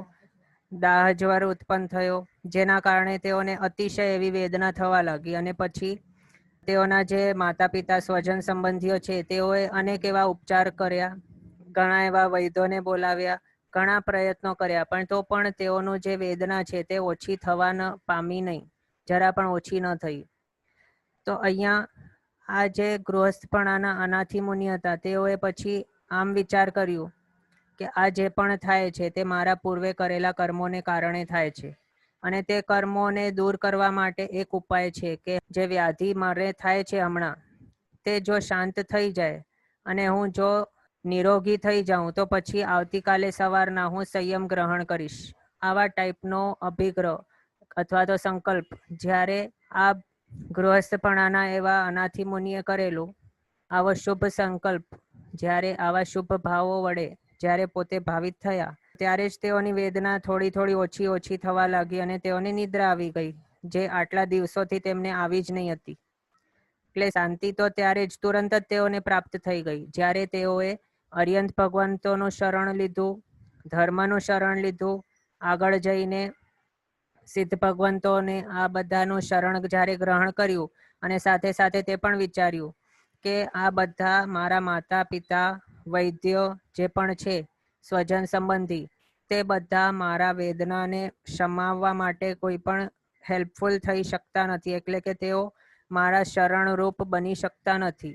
દાહ જ્વર ઉત્પન્ન થયો, જેના કારણે તેઓને અતિશય એવી વેદના થવા લાગી. અને પછી તેઓના જે માતા પિતા સ્વજન સંબંધીઓ છે તેઓએ અનેક એવા ઉપચાર કર્યા, ઘણા એવા વૈદ્યોને બોલાવ્યા, ઘણા પ્રયત્નો કર્યા, પણ તો પણ તેઓનું જે વેદના છે તે ઓછી થવા ન પામી નહીં, જરા પણ ઓછી ન થઈ. તો અહીંયા આ જે ગૃહસ્થપણાના અનાથી મુનિ હતા તેઓએ પછી આમ વિચાર કર્યું કે આ જે પણ થાય છે તે મારા પૂર્વે કરેલા કર્મોને કારણે થાય છે. અને તે કર્મોને દૂર કરવા માટે એક ઉપાય છે કે જે વ્યાધિ મારે થાય છે હમણાં, તે જો શાંત થઈ જાય અને હું જો નિરોગી થઈ જાઉં તો પછી આવતીકાલે સવારના હું સંયમ ગ્રહણ કરીશ. આવા ટાઈપનો અભિગ્રહ અથવા તો સંકલ્પ જ્યારે આ ગૃહસ્થપણાના એવા અનાથી મુનિએ કરેલું, આવો શુભ સંકલ્પ જ્યારે આવા શુભ ભાવો વડે જ્યારે પોતે ભાવિત થયા, ત્યારે જ તેઓની વેદના થોડી થોડી ઓછી થવા લાગી અને તેઓને નિદ્રા આવી ગઈ, જે આટલા દિવસોથી તેમને આવી જ નહીં હતી. એટલે શાંતિ તો ત્યારે જ તુરંત જ તેઓને પ્રાપ્ત થઈ ગઈ જ્યારે તેઓએ અર્યંત ભગવંતોનું શરણ લીધું, ધર્મનું શરણ લીધું, આગળ જઈને સિદ્ધ ભગવંતોને આ બધાનું શરણ જ્યારે ગ્રહણ કર્યું અને સાથે સાથે તે પણ વિચાર્યું કે આ બધા મારા માતા પિતા, વૈદ્યો જે પણ છે, સ્વજન સંબંધી, તે બધા મારા વેદનાને શમાવવા માટે કોઈ પણ હેલ્પફુલ થઈ શકતા નથી, એટલે કે તેઓ મારા શરણરૂપ બની શકતા નથી.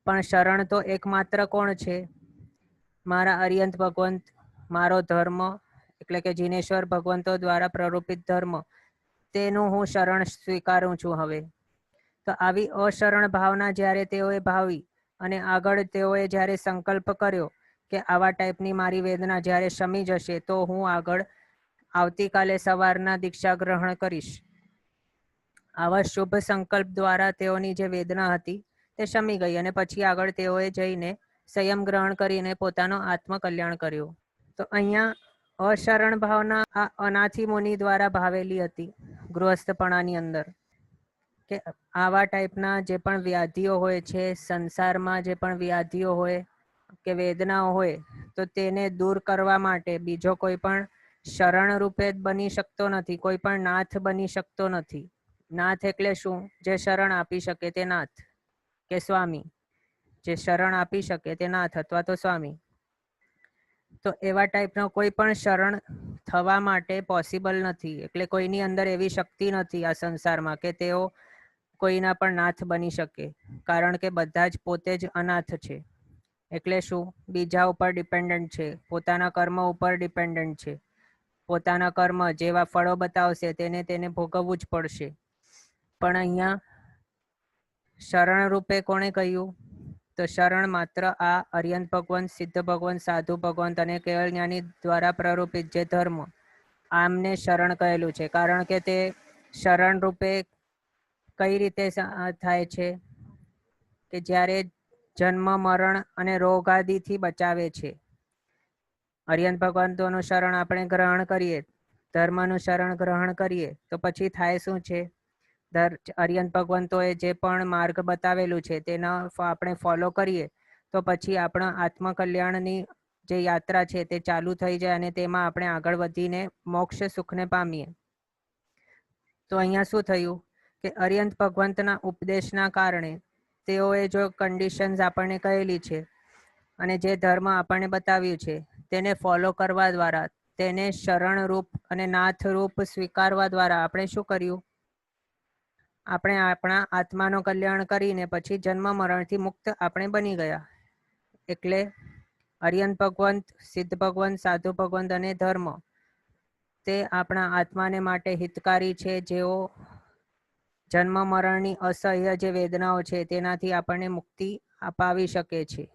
પણ શરણ તો એકમાત્ર કોણ છે? મારા અર્યંત ભગવંત, મારો ધર્મ એટલે કે જીનેશ્વર ભગવંતો દ્વારા પ્રરૂપિત ધર્મ, તેનું હું શરણ સ્વીકારું છું. હવે તો આવી અશરણ ભાવના જ્યારે તેઓએ ભાવી અને આગળ તેઓએ જ્યારે સંકલ્પ કર્યો કે આવા ટાઈપની મારી વેદના જ્યારે શમી જશે તો હું આગળ આવતીકાલે સવારના દીક્ષા ગ્રહણ કરીશ. આવા શુભ સંકલ્પ દ્વારા તેઓની જે વેદના હતી તે શમી ગઈ અને પછી આગળ તેઓએ જઈને સંયમ ગ્રહણ કરીને પોતાનો આત્મકલ્યાણ કર્યું. તો અહીંયા અશરણ ભાવના આ અનાથી મુનિ દ્વારા ભાવેલી હતી ગૃહસ્થપણાની અંદર, કે આવા ટાઈપના જે પણ વ્યાધિઓ હોય છે, સંસારમાં જે પણ વ્યાધિઓ હોય કે વેદનાઓ હોય, તો તેને દૂર કરવા માટે બીજો કોઈ પણ શરણ રૂપે બની શકતો નથી, કોઈ પણ નાથ બની શકતો નથી. નાથ એટલે શું? જે શરણ આપી શકે તે નાથ કે સ્વામી, જે શરણ આપી શકે તે નાથ અથવા તો સ્વામી. તો એવા ટાઈપનો કોઈ પણ શરણ થવા માટે પોસિબલ નથી, એટલે કોઈની અંદર એવી શક્તિ નથી આ સંસારમાં કે તેઓ કોઈના પણ નાથ બની શકે, કારણ કે બધા જ પોતે જ અનાથ છે. એટલે શું? બીજા ઉપર ડિપેન્ડન્ટ છે, પોતાના કર્મ ઉપર ડિપેન્ડન્ટ છે. પોતાના કર્મ જેવા ફળો બતાવશે તેને ભોગવવું જ પડશે. પણ અહીંયા શરણ રૂપે કોણે કહ્યું? તો શરણ માત્ર આ અર્યંત ભગવંત, સિદ્ધ ભગવંત, સાધુ ભગવંત અને કેવળ જ્ઞાની દ્વારા પ્રરૂપિત જે ધર્મ, આમને શરણ કહેલું છે. કારણ કે તે શરણ રૂપે કઈ રીતે થાય છે કે જ્યારે જન્મ, મરણ અને રોગ આદિથી બચાવે છે. અર્યંત ભગવંતોનું શરણ આપણે ગ્રહણ કરીએ, ધર્મનું શરણ ગ્રહણ કરીએ, તો પછી થાય શું છે? અર્યંત ભગવંતોએ જે પણ માર્ગ બતાવેલું છે તેના આપણે ફોલો કરીએ તો પછી આપણા આત્મકલ્યાણની જે યાત્રા છે તે ચાલુ થઈ જાય અને તેમાં આપણે આગળ વધીને મોક્ષ સુખને પામીએ. તો અહીંયા શું થયું કે અર્યંત ભગવંતના ઉપદેશના કારણે તેઓએ જો કન્ડિશન્સ આપણને કહેલી છે અને જે ધર્મ આપણને બતાવ્યું છે તેને ફોલો કરવા દ્વારા, તેને શરણરૂપ અને નાથરૂપ સ્વીકારવા દ્વારા આપણે શું કર્યું? આપણે આપણા આત્માનો કલ્યાણ કરીને પછી જન્મ મરણથી મુક્ત આપણે બની ગયા. એટલે અરિયંત ભગવંત, સિદ્ધ ભગવંત, સાધુ ભગવંત અને ધર્મ તે આપણા આત્માને માટે હિતકારી છે, જેઓ જન્મ મરણની અસહ્ય જે વેદનાઓ છે તેનાથી આપણને મુક્તિ અપાવી શકે છે.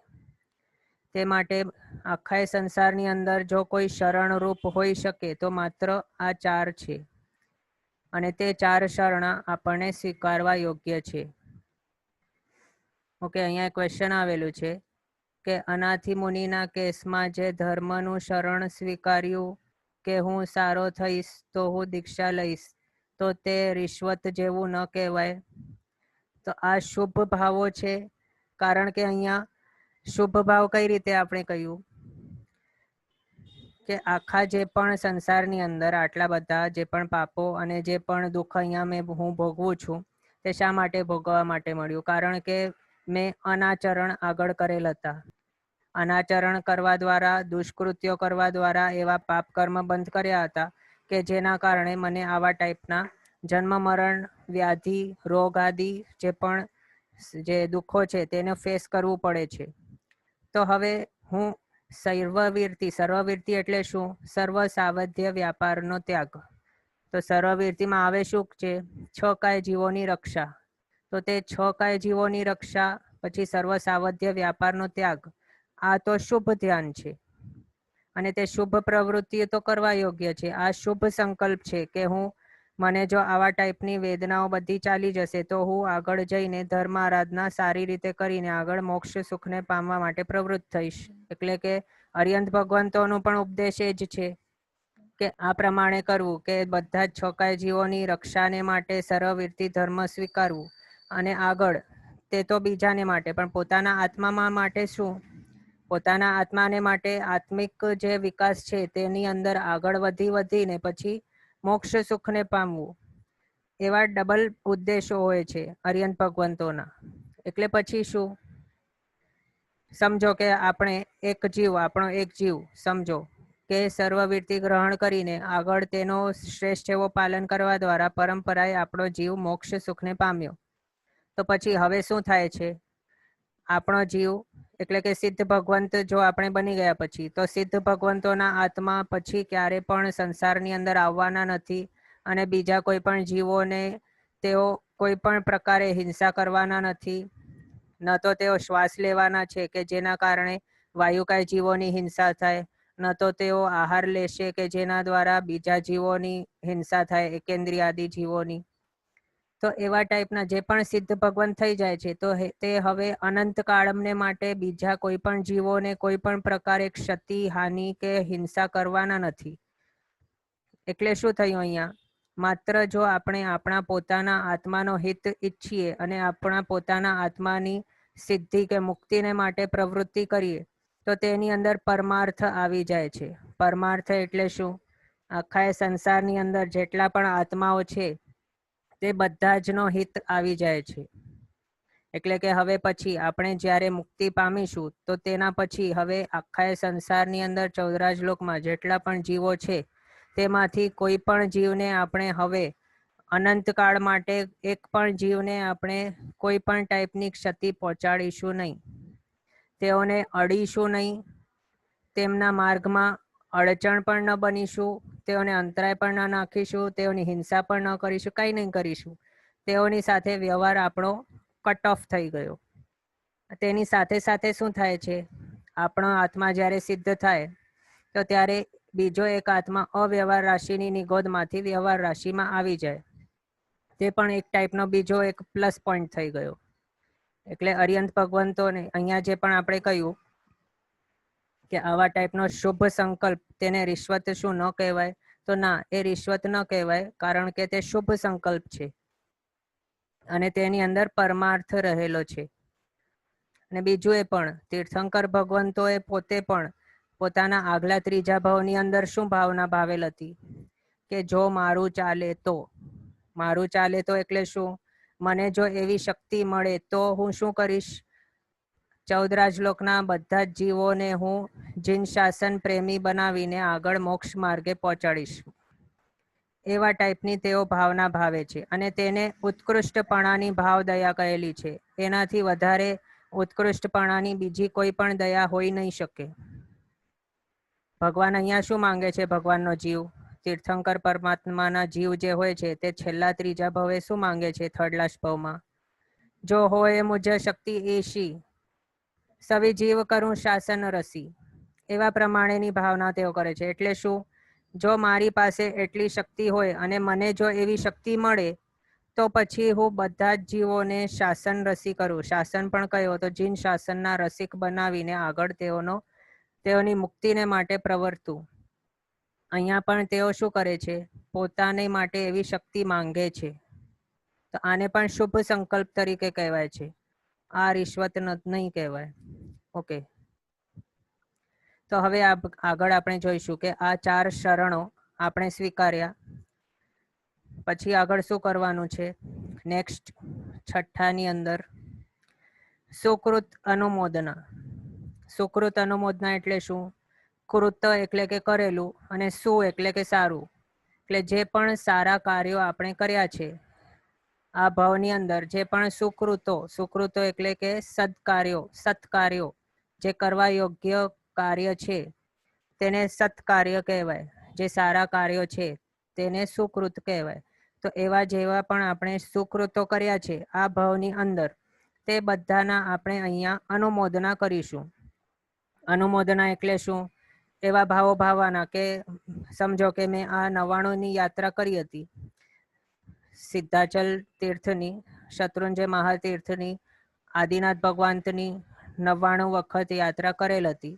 તે માટે આખા સંસારની અંદર જો કોઈ શરણરૂપ હોઈ શકે તો માત્ર આ 4 છે અને તે 4 શરણા આપણને સ્વીકારવા યોગ્ય છે. ઓકે, અહીંયા ક્વેશ્ચન આવેલું છે કે અનાથિ મુનિના કેસમાં જે ધર્મનું શરણ સ્વીકાર્યું કે હું સારો થઈશ તો હું દીક્ષા લઈશ, તો તે રિશ્વત જેવું ન કહેવાય? તો આ શુભ ભાવો છે, કારણ કે અહીંયા શુભ ભાવ કઈ રીતે આપણે કહ્યું કે આખા જે પણ સંસારની અંદર આટલા બધા જે પણ પાપો અને જે પણ દુઃખ અહીંયા હું ભોગવું છું તે શા માટે ભોગવવા માટે મળ્યું? કારણ કે મેં અનાચરણ આગળ કરેલ હતા. અનાચરણ કરવા દ્વારા, દુષ્કૃત્યો કરવા દ્વારા એવા પાપ કર્મ બંધ કર્યા હતા કે જેના કારણે મને આવા ટાઈપના જન્મ મરણ, વ્યાધિ, રોગ આદિ જે પણ જે દુઃખો છે તેને ફેસ કરવું પડે છે. તો હવે હું સર્વવીરતી એટલે શું? સર્વ સાવધ્ય વ્યાપારનો ત્યાગ. તો સર્વવીરતીમાં આવે શું છે? 6 કાય જીવોની રક્ષા. તો તે 6 કાય જીવોની રક્ષા, પછી સર્વ સાવધ્ય વ્યાપારનો ત્યાગ, આ તો શુભ ધ્યાન છે અને તે શુભ પ્રવૃત્તિ તો કરવા યોગ્ય છે. આ શુભ સંકલ્પ છે કે મને જો આવા ટાઈપની વેદનાઓ બધી ચાલી જશે તો હું આગળ જઈને ધર્મ આરાધના સારી રીતે કરીને આગળ મોક્ષ સુખને પામવા માટે પ્રવૃત્ત થઈશ. એટલે કે અરિયંત ભગવંતોનું પણ ઉપદેશ એ જ છે કે આ પ્રમાણે કરવું કે બધા જ 6 કાય જીવોની રક્ષાને માટે સર્વવીરતી ધર્મ સ્વીકારવું અને આગળ તે તો બીજાને માટે, પણ પોતાના આત્મામાં માટે શું? પોતાના આત્માને માટે આત્મિક જે વિકાસ છે તેની અંદર આગળ વધીને પછી મોક્ષ સુખને પામવું, એવા ડબલ ઉદ્દેશો હોય છે અરિયંત ભગવંતોના. એટલે પછી શું? સમજો કે આપણો એક જીવ સમજો કે સર્વવીરતી ગ્રહણ કરીને આગળ તેનો શ્રેષ્ઠ એવો પાલન કરવા દ્વારા પરંપરાએ આપણો જીવ મોક્ષ સુખને પામ્યો. તો પછી હવે શું થાય છે? આપણો જીવ એટલે કે સિદ્ધ ભગવંત જો આપણે બની ગયા પછી તો સિદ્ધ ભગવંતોના આત્મા પછી ક્યારે પણ સંસારની અંદર આવવાના નથી અને બીજા કોઈ પણ જીવોને તેઓ કોઈ પણ પ્રકારે હિંસા કરવાના નથી. ન તો તેઓ શ્વાસ લેવાના છે કે જેના કારણે વાયુકાય જીવોની હિંસા થાય, ન તો તેઓ આહાર લેશે કે જેના દ્વારા બીજા જીવોની હિંસા થાય, એકેન્દ્રિયાદિ જીવોની. તો એવા ટાઈપના જે પણ સિદ્ધ ભગવંત થઈ જાય છે તો તે હવે અનંત કાળમને માટે બીજા કોઈ પણ જીવોને કોઈ પણ પ્રકારે ક્ષતિ, હાનિ કે હિંસા કરવાના નથી. એટલે શું થયું અહીંયા? માત્ર જો આપણે આપણા પોતાના આત્માનો હિત ઈચ્છીએ અને આપણા પોતાના આત્માની સિદ્ધિ કે મુક્તિને માટે પ્રવૃત્તિ કરીએ તો તેની અંદર પરમાર્થ આવી જાય છે. પરમાર્થ એટલે શું? આખા સંસારની અંદર જેટલા પણ આત્માઓ છે તે બધા જનો હિત આવી જાય છે. એટલે કે હવે પછી આપણે જ્યારે મુક્તિ પામીશું તો તેના પછી હવે આખા સંસારની અંદર 14 લોકમાં જેટલા પણ જીવો છે તેમાંથી કોઈ પણ જીવને આપણે હવે અનંતકાળ માટે એક પણ જીવને આપણે કોઈ પણ ટાઈપની ક્ષતિ પહોંચાડીશું નહીં, તેઓને અડીશું નહીં, તેમના માર્ગમાં અડચણ પણ ન બનીશું, તેઓને અંતરાય પણ ન નાખીશું, તેઓની હિંસા પણ ન કરીશું, કંઈ નહીં કરીશું. તેઓની સાથે વ્યવહાર આપણો કટ ઓફ થઈ ગયો. તેની સાથે સાથે શું થાય છે? આપણો આત્મા જ્યારે સિદ્ધ થાય તો ત્યારે બીજો એક આત્મા અવ્યવહાર રાશિની નિગોદમાંથી વ્યવહાર રાશિમાં આવી જાય. તે પણ એક ટાઈપનો બીજો એક પ્લસ પોઈન્ટ થઈ ગયો. એટલે અરિયંત ભગવંતોને અહીંયા જે પણ આપણે કહ્યું કે આવા ટાઈપનો શુભ સંકલ્પ તેને રિશ્વત શું ન કહેવાય? તો ના, એ રિશ્વત ન કહેવાય, કારણ કે તે શુભ સંકલ્પ છે અને તેની અંદર પરમાર્થ રહેલો છે. અને બીજું એ પણ તીર્થંકર ભગવંતોએ પોતે પણ પોતાના આગલા 3જા ભાવની અંદર શું ભાવના ભાવેલ હતી કે જો મારું ચાલે તો. મારું ચાલે તો એટલે શું? મને જો એવી શક્તિ મળે તો હું શું કરીશ? 14 શ્લોકના બધા જ જીવોને હું જીન શાસન પ્રેમી બનાવીને આગળ મોક્ષ માર્ગે પહોંચાડીશ. એવા ટાઈપની તેઓ ભાવના ભાવે છે અને તેને ઉત્કૃષ્ટપણાની ભાવ દયા કહેલી છે. એનાથી વધારે ઉત્કૃષ્ટપણાની બીજી કોઈ પણ દયા હોઈ નહીં શકે. ભગવાન અહીંયા શું માંગે છે? ભગવાનનો જીવ, તીર્થંકર પરમાત્માના જીવ જે હોય છે તે છેલ્લા ત્રીજા ભવે શું માંગે છે? થર્ડ લાસ્ટ ભવમાં, જો હોય મુજ શક્તિ એશી સવી જીવ કરું શાસન રસી. એવા પ્રમાણેની ભાવના તેઓ કરે છે. એટલે શું? જો મારી પાસે એટલી શક્તિ હોય અને મને જો એવી શક્તિ મળે તો પછી હું બધા જ જીવોને શાસન રસી કરું. શાસન પણ કયો? તો જીન શાસનના રસિક બનાવીને આગળ તેઓની મુક્તિને માટે પ્રવર્તું. અહીંયા પણ તેઓ શું કરે છે? પોતાને માટે એવી શક્તિ માંગે છે. તો આને પણ શુભ સંકલ્પ તરીકે કહેવાય છે. આ રિશ્વત નહીં કહેવાય. ઓકે, તો હવે આગળ આપણે જોઈશું કે આ 4 શરણો આપણે સ્વીકાર્યા પછી આગળ શું કરવાનું છે. નેક્સ્ટ 6ની અંદર સુકૃત અનુમોદના. સુકૃત અનુમોદના એટલે શું? કૃત એટલે કે કરેલું અને સુ એટલે કે સારું. એટલે જે પણ સારા કાર્યો આપણે કર્યા છે આ ભાવની અંદર, જે પણ સુકૃતો એટલે કે સત્કાર્યો જે કરવા યોગ્ય કાર્ય છે તેને સત્કાર્ય કહેવાય. જે સારા કાર્યો છે તેને સુકૃત કહેવાય. તો એવા જેવા પણ આપણે સુકૃતો કર્યા છે આ ભાવની અંદર, તે બધાના આપણે અહીંયા અનુમોદના કરીશું. અનુમોદના એટલે શું? એવા ભાવો ભાવવાના કે સમજો કે મેં આ 99ની યાત્રા કરી હતી, સિદ્ધાચલ તીર્થની, શત્રુંજય મહાતીર્થની, આદિનાથ ભગવંતની 99 વખત યાત્રા કરેલ હતી.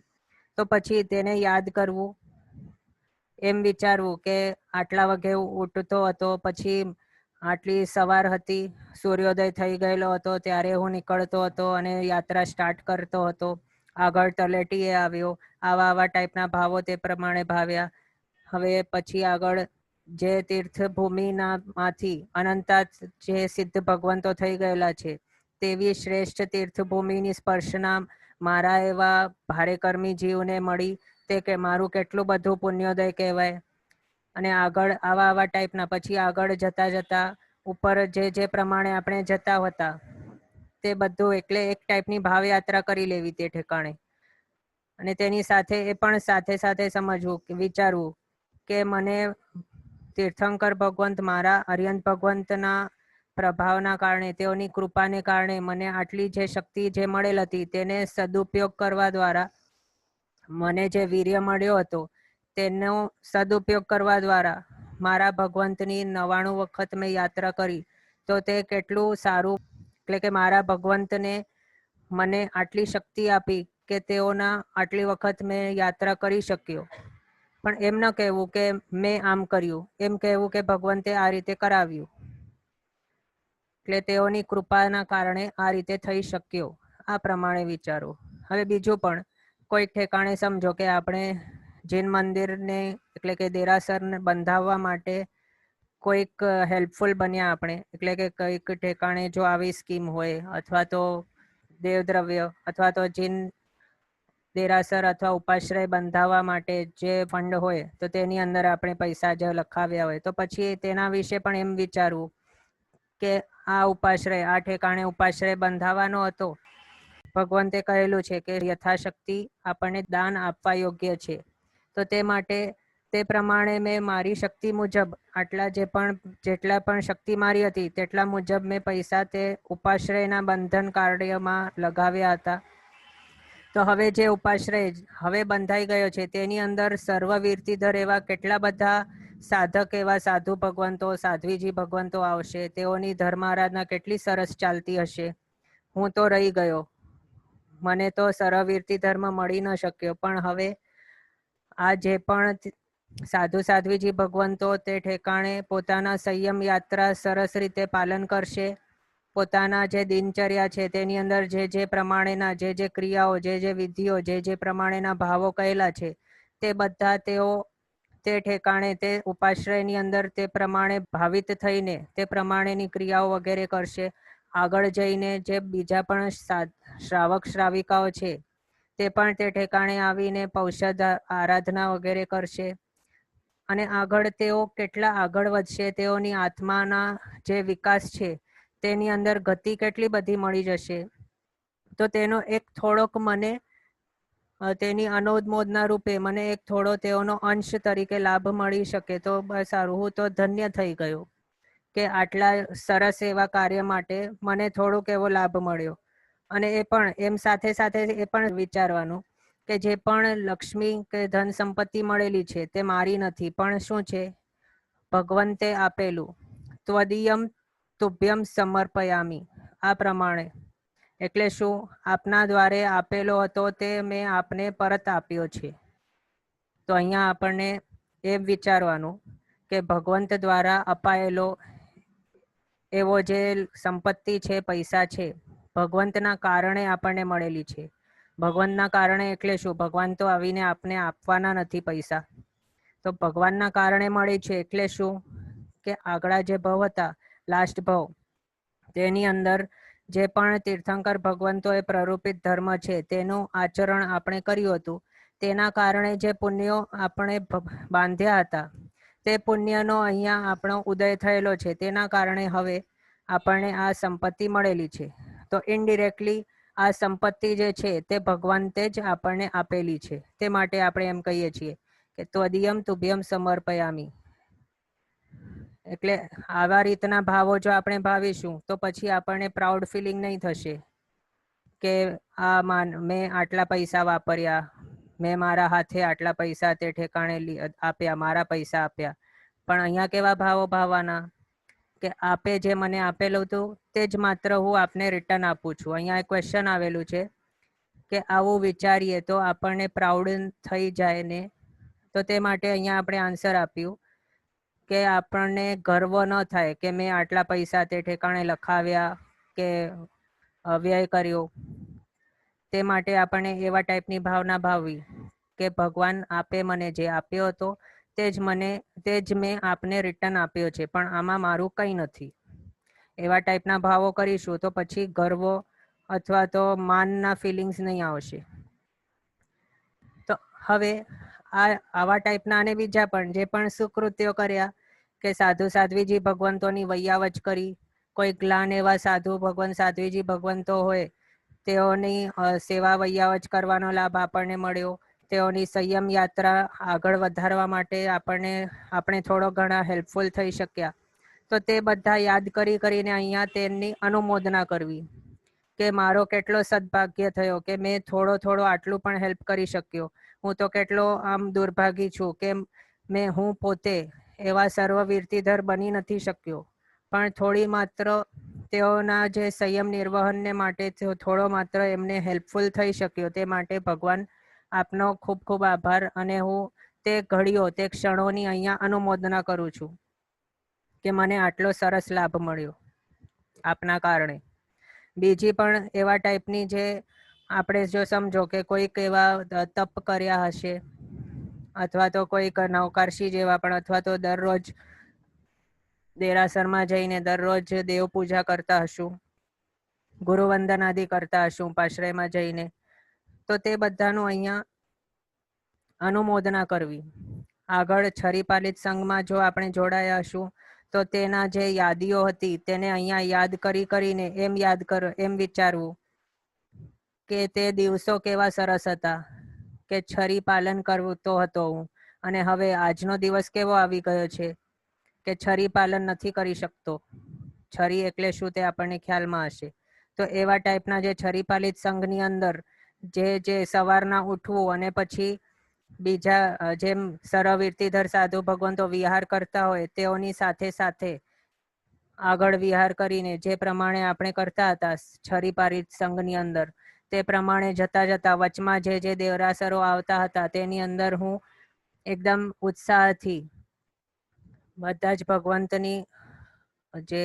તો પછી તેને યાદ કરવું, એમ વિચારવું કે આટલા વાગે ઉઠતો હતો, પછી આટલી સવાર હતી, સૂર્યોદય થઈ ગયેલો હતો, ત્યારે હું નીકળતો હતો અને યાત્રા સ્ટાર્ટ કરતો હતો, આગળ તલેટીએ આવ્યો. આવા ટાઈપના ભાવો તે પ્રમાણે ભાવ્યા. હવે પછી આગળ જે તીર્થભૂમિના માંથી અનંતા જે સિદ્ધ ભગવંતો થઈ ગયેલા છે તેવી શ્રેષ્ઠ તીર્થભૂમિની સ્પર્શના મારા એવા ભારેકર્મી જીવને મળી, તે કે મારું કેટલું બધું પુણ્યોદય કહેવાય. અને આગળ આવા ટાઈપના પછી આગળ જતા ઉપર જે પ્રમાણે આપણે જતા હતા તે બધું, એટલે એક ટાઈપની ભાવયાત્રા કરી લેવી તે ઠેકાણે. અને તેની સાથે એ પણ સાથે સમજવું, વિચારવું કે મને તીર્થંકર ભગવંત, મારા અર્યંત ભગવંતના પ્રભાવના કારણે, તેઓની કૃપાને કારણે મને આટલી જે શક્તિ જે મળેલ હતી તેને સદુપયોગ કરવા દ્વારા, મને જે વીર્ય મળ્યો હતો તેનો સદુપયોગ કરવા દ્વારા મારા ભગવંતની 99 વખત મેં યાત્રા કરી, તો તે કેટલું સારું. એટલે કે મારા ભગવંતને મને આટલી શક્તિ આપી કે તેઓના આટલી વખત મેં યાત્રા કરી શક્યો. પણ એમ ન કહેવું કે મેં આમ કર્યું, એમ કહેવું કે ભગવંતે આ રીતે કરાવ્યું. એટલે તેઓની કૃપાના કારણે આ રીતે થઈ શક્યો. આ પ્રમાણે વિચારો. હવે બીજું પણ કોઈક ઠેકાણે સમજો કે આપણે જૈન મંદિરને એટલે કે દેરાસરને બંધાવવા માટે કોઈક હેલ્પફુલ બન્યા આપણે, એટલે કે કંઈક ઠેકાણે જો આવી સ્કીમ હોય, અથવા તો દેવદ્રવ્ય, અથવા તો જૈન દેરાસર અથવા ઉપાશ્રય બંધાવવા માટે જે ફંડ હોય તો તેની અંદર આપણે પૈસા જે લખાવ્યા હોય, તો પછી તેના વિશે પણ એમ વિચારવું કે આ ઉપાશ્રય, આ ઠેકાણે ઉપાશ્રય બંધાવવાનો હતો, ભગવંતે કહેલું છે કે યથાશક્તિ આપણને દાન આપવા યોગ્ય છે. તો તે માટે તે પ્રમાણે મેં મારી શક્તિ મુજબ જેટલા પણ શક્તિ મારી હતી તેટલા મુજબ મેં પૈસા તે ઉપાશ્રયના બંધન કાર્યમાં લગાવ્યા હતા. તો હવે જે ઉપાશ્રય હવે બંધાઈ ગયો છે તેની અંદર સર્વવીરતીધર એવા કેટલા બધા સાધક, એવા સાધુ ભગવંતો, સાધ્વીજી ભગવંતો આવશે. તેઓની ધર્મ આરાધના કેટલી સરસ ચાલતી હશે. હું તો રહી ગયો, મને તો સર્વવીરતી ધર્મ મળી ન શક્યો. પણ હવે આ જે પણ સાધુ સાધ્વીજી ભગવંતો તે ઠેકાણે પોતાના સંયમ યાત્રા સરસ રીતે પાલન કરશે. પોતાના જે દિનચર્યા છે તેની અંદર જે પ્રમાણેના જે ક્રિયાઓ, જે વિધિઓ, જે પ્રમાણેના ભાવો કહેલા છે તે બધા તેઓ તે ઠેકાણે તે ઉપાશ્રયની અંદર તે પ્રમાણે ભાવિત થઈને તે પ્રમાણેની ક્રિયાઓ વગેરે કરશે. આગળ જઈને જે બીજા પણ શ્રાવક શ્રાવિકાઓ છે તે પણ તે ઠેકાણે આવીને પૌષધ આરાધના વગેરે કરશે. અને આગળ તેઓ કેટલા આગળ વધશે, તેઓની આત્માના જે વિકાસ છે તેની અંદર ગતિ કેટલી બધી મળી જશે. તો તેનો એક થોડોક મને તેની અનુમોદના રૂપે મને એક થોડો તેઓનો અંશ તરીકે લાભ મળી શકે તો બસ સારું. હું તો ધન્ય થઈ ગયો કે આટલા સરસ એવા કાર્ય માટે મને થોડોક એવો લાભ મળ્યો. અને એ પણ એમ સાથે સાથે એ પણ વિચારવાનું કે જે પણ લક્ષ્મી કે ધન સંપત્તિ મળેલી છે તે મારી નથી, પણ શું છે, ભગવંતે આપેલું. ત્વદીયમ તુભ્યમ સમર્પયામી. આ પ્રમાણે એટલે શું, આપના દ્વારે આપેલો હતો તે મેં આપને પરત આપ્યો છે. તો અહીંયા આપણને એમ વિચારવાનું કે ભગવંત દ્વારા અપાયેલો એવો જે સંપત્તિ છે, પૈસા છે, ભગવંતના કારણે આપણને મળેલી છે. ભગવંતના કારણે એટલે શું, ભગવાન તો આવીને આપને આપવાના નથી પૈસા. તો ભગવાનના કારણે મળી છે એટલે શું કે આગળ જે ભાવ હતા, લાસ્ટ ભાવ, તેની અંદર જે પણ તીર્થંકર ભગવંતોએ પ્રરૂપિત ધર્મ છે તેનું આચરણ આપણે કર્યું હતું. તેના કારણે જે પુણ્યો આપણે બાંધ્યા હતા તે પુણ્યનો અહીંયા આપણો ઉદય થયેલો છે. તેના કારણે હવે આપણને આ સંપત્તિ મળેલી છે. તો ઇનડિરેક્ટલી આ સંપત્તિ જે છે તે ભગવંતે જ આપણને આપેલી છે. તે માટે આપણે એમ કહીએ છીએ કે ત્વદીયમ તુભ્યમ સમર્પયામી. એટલે આવા રીતના ભાવો જો આપણે ભાવીશું તો પછી આપણને પ્રાઉડ ફિલિંગ નહીં થશે કે મેં આટલા પૈસા વાપર્યા, મેં મારા હાથે આટલા પૈસા તે ઠેકાણે આપ્યા, મારા પૈસા આપ્યા. પણ અહીંયા કેવા ભાવો ભાવવાના કે આપે જે મને આપેલું હતું તે જ માત્ર હું આપને રિટર્ન આપું છું. અહીંયા એક ક્વેશ્ચન આવેલું છે કે આવું વિચારીએ તો આપણને પ્રાઉડ થઈ જાય ને. તો તે માટે અહીંયા આપણે આન્સર આપ્યું કે આપણને ગર્વ ન થાય કે મેં આટલા પૈસા તે ઠેકાણે લખાવ્યા કે વ્યય કર્યો. તે માટે આપણને એવા ટાઈપની ભાવના ભાવવી કે ભગવાન આપે મને જે આપ્યો હતો તે જ મેં આપને રિટર્ન આપ્યો છે, પણ આમાં મારું કંઈ નથી. એવા ટાઈપના ભાવો કરીશું તો પછી ગર્વ અથવા તો માનના ફિલિંગ્સ નહીં આવશે. તો હવે આવા ટાઈપના અને બીજા પણ જે પણ સુકૃત્યો કર્યા કે સાધુ સાધ્વીજી ભગવંતોની વૈયાવચ કરી, કોઈ ગ્લાન એવા સાધુ ભગવંત સાધ્વીજી ભગવંતો હોય તેઓની સેવા વૈયાવચ કરવાનો લાભ આપણને મળ્યો. તેઓની સંયમ યાત્રા આગળ વધારવા માટે આપણે થોડો ઘણા હેલ્પફુલ થઈ શક્યા. તો તે બધા યાદ કરીને અહીંયા તેમની અનુમોદના કરવી કે મારો કેટલો સદભાગ્ય થયો કે મેં થોડો આટલું પણ હેલ્પ કરી શક્યો. હું તો કેટલો આમ દુર્ભાગી છું કે હું પોતે એવા સર્વવીરતીધર બની નથી શક્યો, પણ થોડી માત્ર તેઓના જે સંયમ નિર્વહનને માટે થોડો માત્ર એમને હેલ્પફુલ થઈ શક્યો. તે માટે ભગવાન આપનો ખૂબ ખૂબ આભાર. અને હું તે ઘડીઓ, તે ક્ષણોની અહીંયા અનુમોદના કરું છું કે મને આટલો સરસ લાભ મળ્યો આપના કારણે. બીજી પણ એવા ટાઈપની જે આપણે જો સમજો કે કોઈક એવા તપ કર્યા હશે અથવા તો કોઈક નવકારશી જેવા પણ, અથવા તો દરરોજ દેરાસરમાં જઈને દરરોજ દેવ પૂજા કરતા હશું, ગુરુવંદન આદિ કરતા હશું ઉપાશ્રયમાં જઈને, તો તે બધાનું અહીંયા અનુમોદના કરવી. આગળ છરીપાલિત સંઘમાં જો આપણે જોડાયા હશું તો તેના જે યાદીઓ હતી તેને અહીંયા યાદ કરીને એમ વિચારવું કે તે દિવસો કેવા સરસ હતા કે છરી પાલન કરતો હતો હું, અને હવે આજનો દિવસ કેવો આવી ગયો છે કે છરી પાલન નથી કરી શકતો. છરી એટલે શું તે આપણને ખ્યાલમાં હશે. તો એવા ટાઈપના જે છરીપાલિત સંઘની અંદર જે સવારના ઉઠવું અને પછી બીજા જેમ સર્વવીરતીધર સાધુ ભગવંતો વિહાર કરતા હોય તેઓની સાથે સાથે આગળ વિહાર કરીને જે પ્રમાણે આપણે કરતા હતા છરીપાલિત સંઘની અંદર, તે પ્રમાણે જતા વચમાં જે દેરાસરો આવતા હતા તેની અંદર હું એકદમ ઉત્સાહથી બધા જ ભગવંતની જે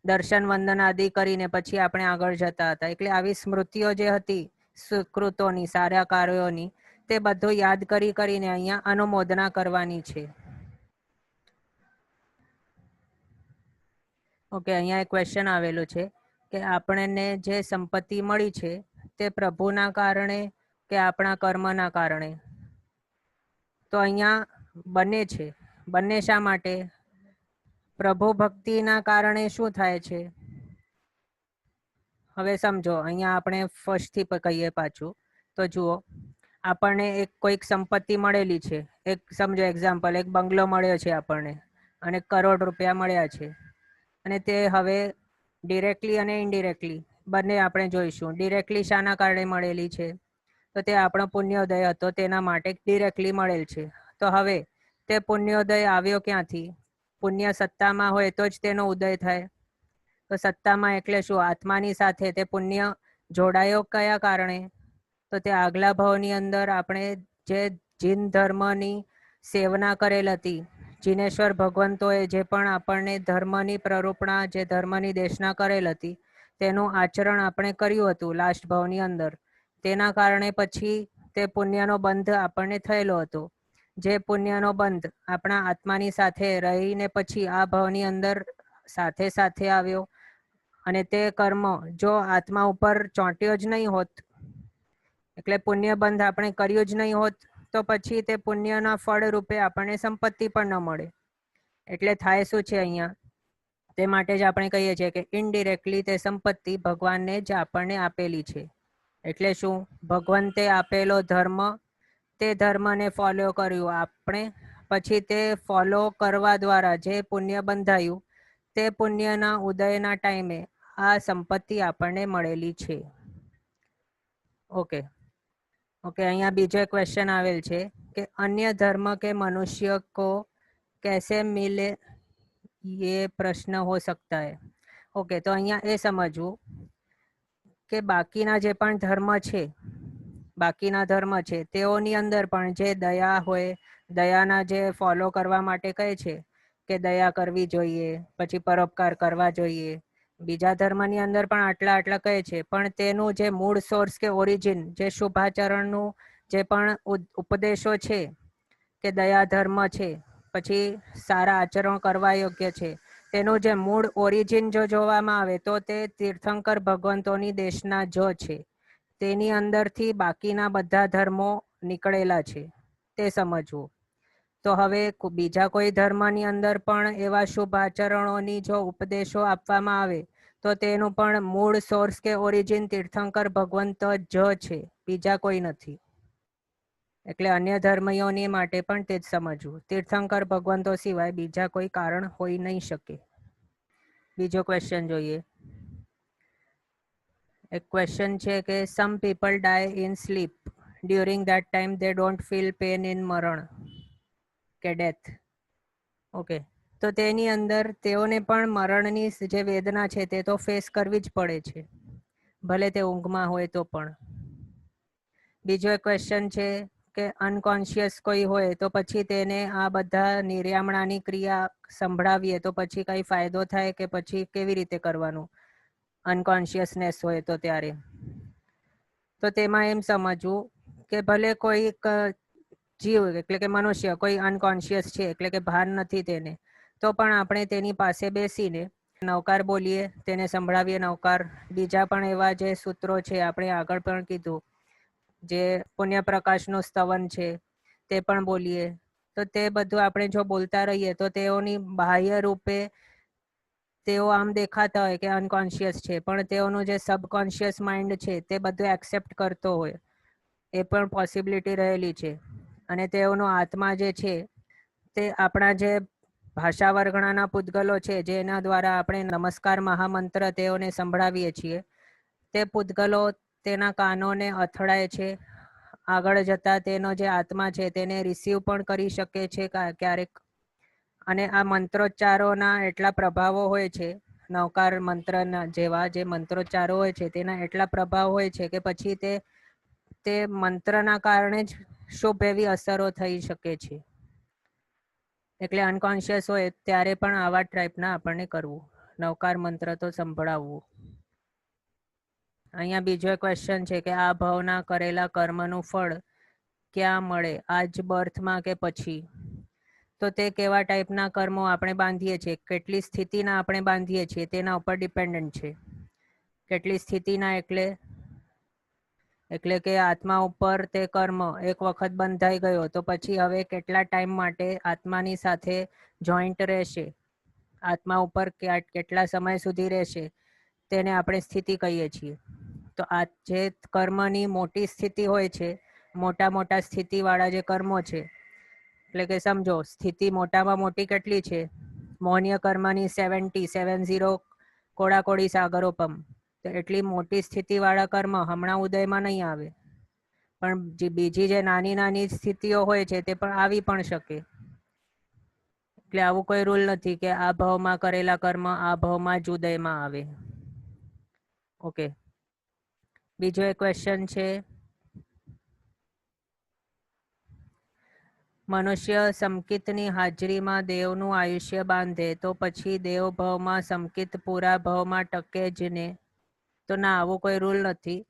દર્શન વંદન આદિ કરીને પછી આપણે આગળ જતા હતા. એટલે આવી સ્મૃતિઓ જે હતી સુકૃતોની, સારા કાર્યોની, તે બધું યાદ કરીને અહીંયા અનુમોદના કરવાની છે. ઓકે, અહીંયા એક ક્વેશ્ચન આવેલું છે કે આપણને જે સંપત્તિ મળી છે તે પ્રભુના કારણે કે આપણા કર્મના કારણે? તો અહીંયા બંને છે. બંને શા માટે? પ્રભુ ભક્તિના કારણે શું થાય છે? હવે સમજો, અહીંયા આપણે ફર્સ્ટથી કહીએ પાછું. તો જુઓ, આપણને એક કોઈક સંપત્તિ મળેલી છે. એક સમજો એક્ઝામ્પલ, એક બંગલો મળ્યો છે આપણને અને કરોડ રૂપિયા મળ્યા છે. અને તે હવે ડિરેક્ટલી અને ઇનડિરેક્ટલી બંને આપણે જોઈશું. ડિરેક્ટલી શાના કારણે મળેલી છે? તો તે આપણો પુણ્યોદય હતો તેના માટે ડિરેક્ટલી મળેલ છે. તો હવે તે પુણ્યોદય આવ્યો ક્યાંથી? પુણ્ય સત્તામાં હોય તો જ તેનો ઉદય થાય. તો સત્તામાં એટલે શું? આત્માની સાથે તે પુણ્ય જોડાયો કયા કારણે? તો તે આગલા ભાવની અંદર આપણે જે જીન ધર્મની સેવના કરેલ હતી, જીનેશ્વર ભગવંતોએ જે પણ આપણને ધર્મની પ્રરૂપણા, જે ધર્મની દેશના કરેલ હતી, તેનું આચરણ આપણે કર્યું હતું લાસ્ટ ભાવની અંદર. તેના કારણે પછી તે પુણ્યનો બંધ આપણને થયેલો હતો. જે પુણ્યનો બંધ આપણા આત્માની સાથે રહીને પછી આ ભાવની અંદર સાથે સાથે આવ્યો. અને તે કર્મ જો આત્મા ઉપર ચોંટ્યો જ નહીં હોત, એટલે પુણ્ય બંધ આપણે કર્યું જ નહીં હોત, તો પછી તે પુણ્યના ફળ રૂપે આપણને સંપત્તિ પણ ન મળે. એટલે થાય શું છે અહીંયા? તે માટે જ આપણે કહીએ છીએ કે ઇનડિરેક્ટલી તે સંપત્તિ ભગવાનને જ આપણને આપેલી છે. એટલે શું? ભગવંતે આપેલો ધર્મ, તે ધર્મને ફોલો કર્યું આપણે, પછી તે ફોલો કરવા દ્વારા જે પુણ્ય બંધાયું, તે પુણ્યના ઉદયના ટાઈમે આ સંપત્તિ આપણને મળેલી છે. ઓકે ઓકે, અહીંયા બીજો ક્વેશ્ચન આવેલ છે કે અન્ય ધર્મ કે મનુષ્ય કો कैसे मिले, ये प्रश्न हो सकता है. ઓકે, તો અહીંયા એ સમજવું કે બાકીના જે પણ ધર્મ છે તેઓની અંદર પણ જે દયા હોય, દયાના જે ફોલો કરવા માટે કહે છે કે દયા કરવી જોઈએ, પછી પરોપકાર કરવા જોઈએ. બીજા ધર્મની અંદર પણ આટલા કહે છે, પણ તેનું જે મૂળ સોર્સ કે ઓરિજિન, જે શુભાચરણનું જે પણ ઉપદેશો છે કે દયા ધર્મ છે, પછી સારા આચરણ કરવા યોગ્ય છે, તેનું જે મૂળ ઓરિજિન જો જોવામાં આવે તો તે તીર્થંકર ભગવંતોની દેશના જો છે, તેની અંદરથી બાકીના બધા ધર્મો નીકળેલા છે, તે સમજવું. તો હવે બીજા કોઈ ધર્મની અંદર પણ એવા શુભ આચરણોની જો ઉપદેશો આપવામાં આવે તો તેનું પણ મૂળ સોર્સ કે ઓરિજિન તીર્થંકર ભગવંત જ છે, બીજા કોઈ નથી. એટલે અન્ય ધર્મીઓની માટે પણ તે જ સમજવું. તીર્થંકર ભગવંતો સિવાય બીજા કોઈ કારણ હોઈ નહીં શકે. બીજો ક્વેશ્ચન જોઈએ. એક ક્વેશ્ચન છે કે some people die in sleep, during that time they don't feel pain in મરણ કે ડેથ. ઓકે, તો તેની અંદર તેઓને પણ મરણની જે વેદના છે તે તો ફેસ કરવી જ પડે છે, ભલે તે ઊંઘમાં હોય તો પણ. બીજો એક ક્વેશ્ચન છે કે અનકોન્શિયસ કોઈ હોય તો પછી તેને આ બધા નિર્યામણાની ક્રિયા સંભળાવીએ તો પછી કઈ ફાયદો થાય કે પછી કેવી રીતે કરવાનું અનકોન્શિયસનેસ હોય તો ત્યારે? તો તેમાં એમ સમજવું કે ભલે કોઈક જીવ એટલે કે મનુષ્ય કોઈ અનકોન્શિયસ છે, એટલે કે ભાન નથી તેને, તો પણ આપણે તેની પાસે બેસીને નવકાર બોલીએ, તેને સંભળાવીએ નવકાર. બીજા પણ એવા જે સૂત્રો છે આપણે આગળ પણ કીધું, જે પુણ્ય પ્રકાશનું સ્તવન છે તે પણ બોલીએ. તો તે બધું આપણે જો બોલતા રહીએ તો તેઓની બાહ્ય રૂપે તેઓ આમ દેખાતા હોય કે અનકોન્શિયસ છે, પણ તેઓનું જે સબકોન્શિયસ માઇન્ડ છે તે બધું એક્સેપ્ટ કરતો હોય, એ પણ પોસિબિલિટી રહેલી છે. અને તેઓનો આત્મા જે છે તે આપણા જે ભાષા વર્ગણાના પૂતગલો છે, જેના દ્વારા આપણે નમસ્કાર મહામંત્ર તેઓને સંભળાવીએ છીએ, તે પૂતગલો તેના કાનોને અથડાય છે. આગળ જતા તેનો જે આત્મા છે તેને રિસીવ પણ કરી શકે છે ક્યારેક. અને આ મંત્રોચ્ચારોના એટલા પ્રભાવો હોય છે, નવકાર મંત્રના જેવા જે મંત્રોચ્ચારો હોય છે તેના એટલા પ્રભાવ હોય છે કે પછી તે મંત્રના કારણે જ શુભ એવી અસરો થઈ શકે છે. એટલે અનકોન્શિયસ હોય ત્યારે પણ આવા ટાઈપના આપણને કરવું, નવકાર મંત્ર તો સંભળાવવું. અહીંયા બીજો ક્વેશ્ચન છે કે આ ભાવના કરેલા કર્મનું ફળ ક્યાં મળે, આ જ બર્થમાં કે પછી? તો તે કેવા ટાઈપના કર્મો આપણે બાંધીએ છીએ, કેટલી સ્થિતિના આપણે બાંધીએ છીએ તેના ઉપર ડિપેન્ડન્ટ છે. કેટલી સ્થિતિના એટલે કે આત્મા ઉપર તે કર્મ એક વખત બંધાઈ ગયો તો પછી હવે કેટલા ટાઈમ માટે આત્માની સાથે જોઈન્ટ રહેશે, આત્મા ઉપર કેટલા સમય સુધી રહેશે, તેને આપણે સ્થિતિ કહીએ છીએ. તો આ જે કર્મની મોટી સ્થિતિ હોય છે, મોટા સ્થિતિવાળા જે કર્મો છે, એટલે કે સમજો સ્થિતિ મોટામાં મોટી કેટલી છે, મૌન્ય કર્મની 70 કોડાકોડી સાગરોપમ, તો એટલી મોટી સ્થિતિવાળા કર્મ હમણાં ઉદયમાં નહીં આવે, પણ જે બીજી જે નાની સ્થિતિઓ હોય છે તે પણ આવી પણ શકે. એટલે આવું કોઈ રૂલ નથી કે આ ભાવમાં કરેલા કર્મ આ ભાવમાં જ ઉદયમાં આવે. ઓકે, બીજો એક ક્વેશ્ચન છે, મનુષ્ય સમકિતની હાજરીમાં દેવનું આયુષ્ય બાંધે તો પછી દેવ ભાવમાં સમકિત પૂરા ભાવમાં ટકે જ ને? તો ના, આવો કોઈ રૂલ નથી.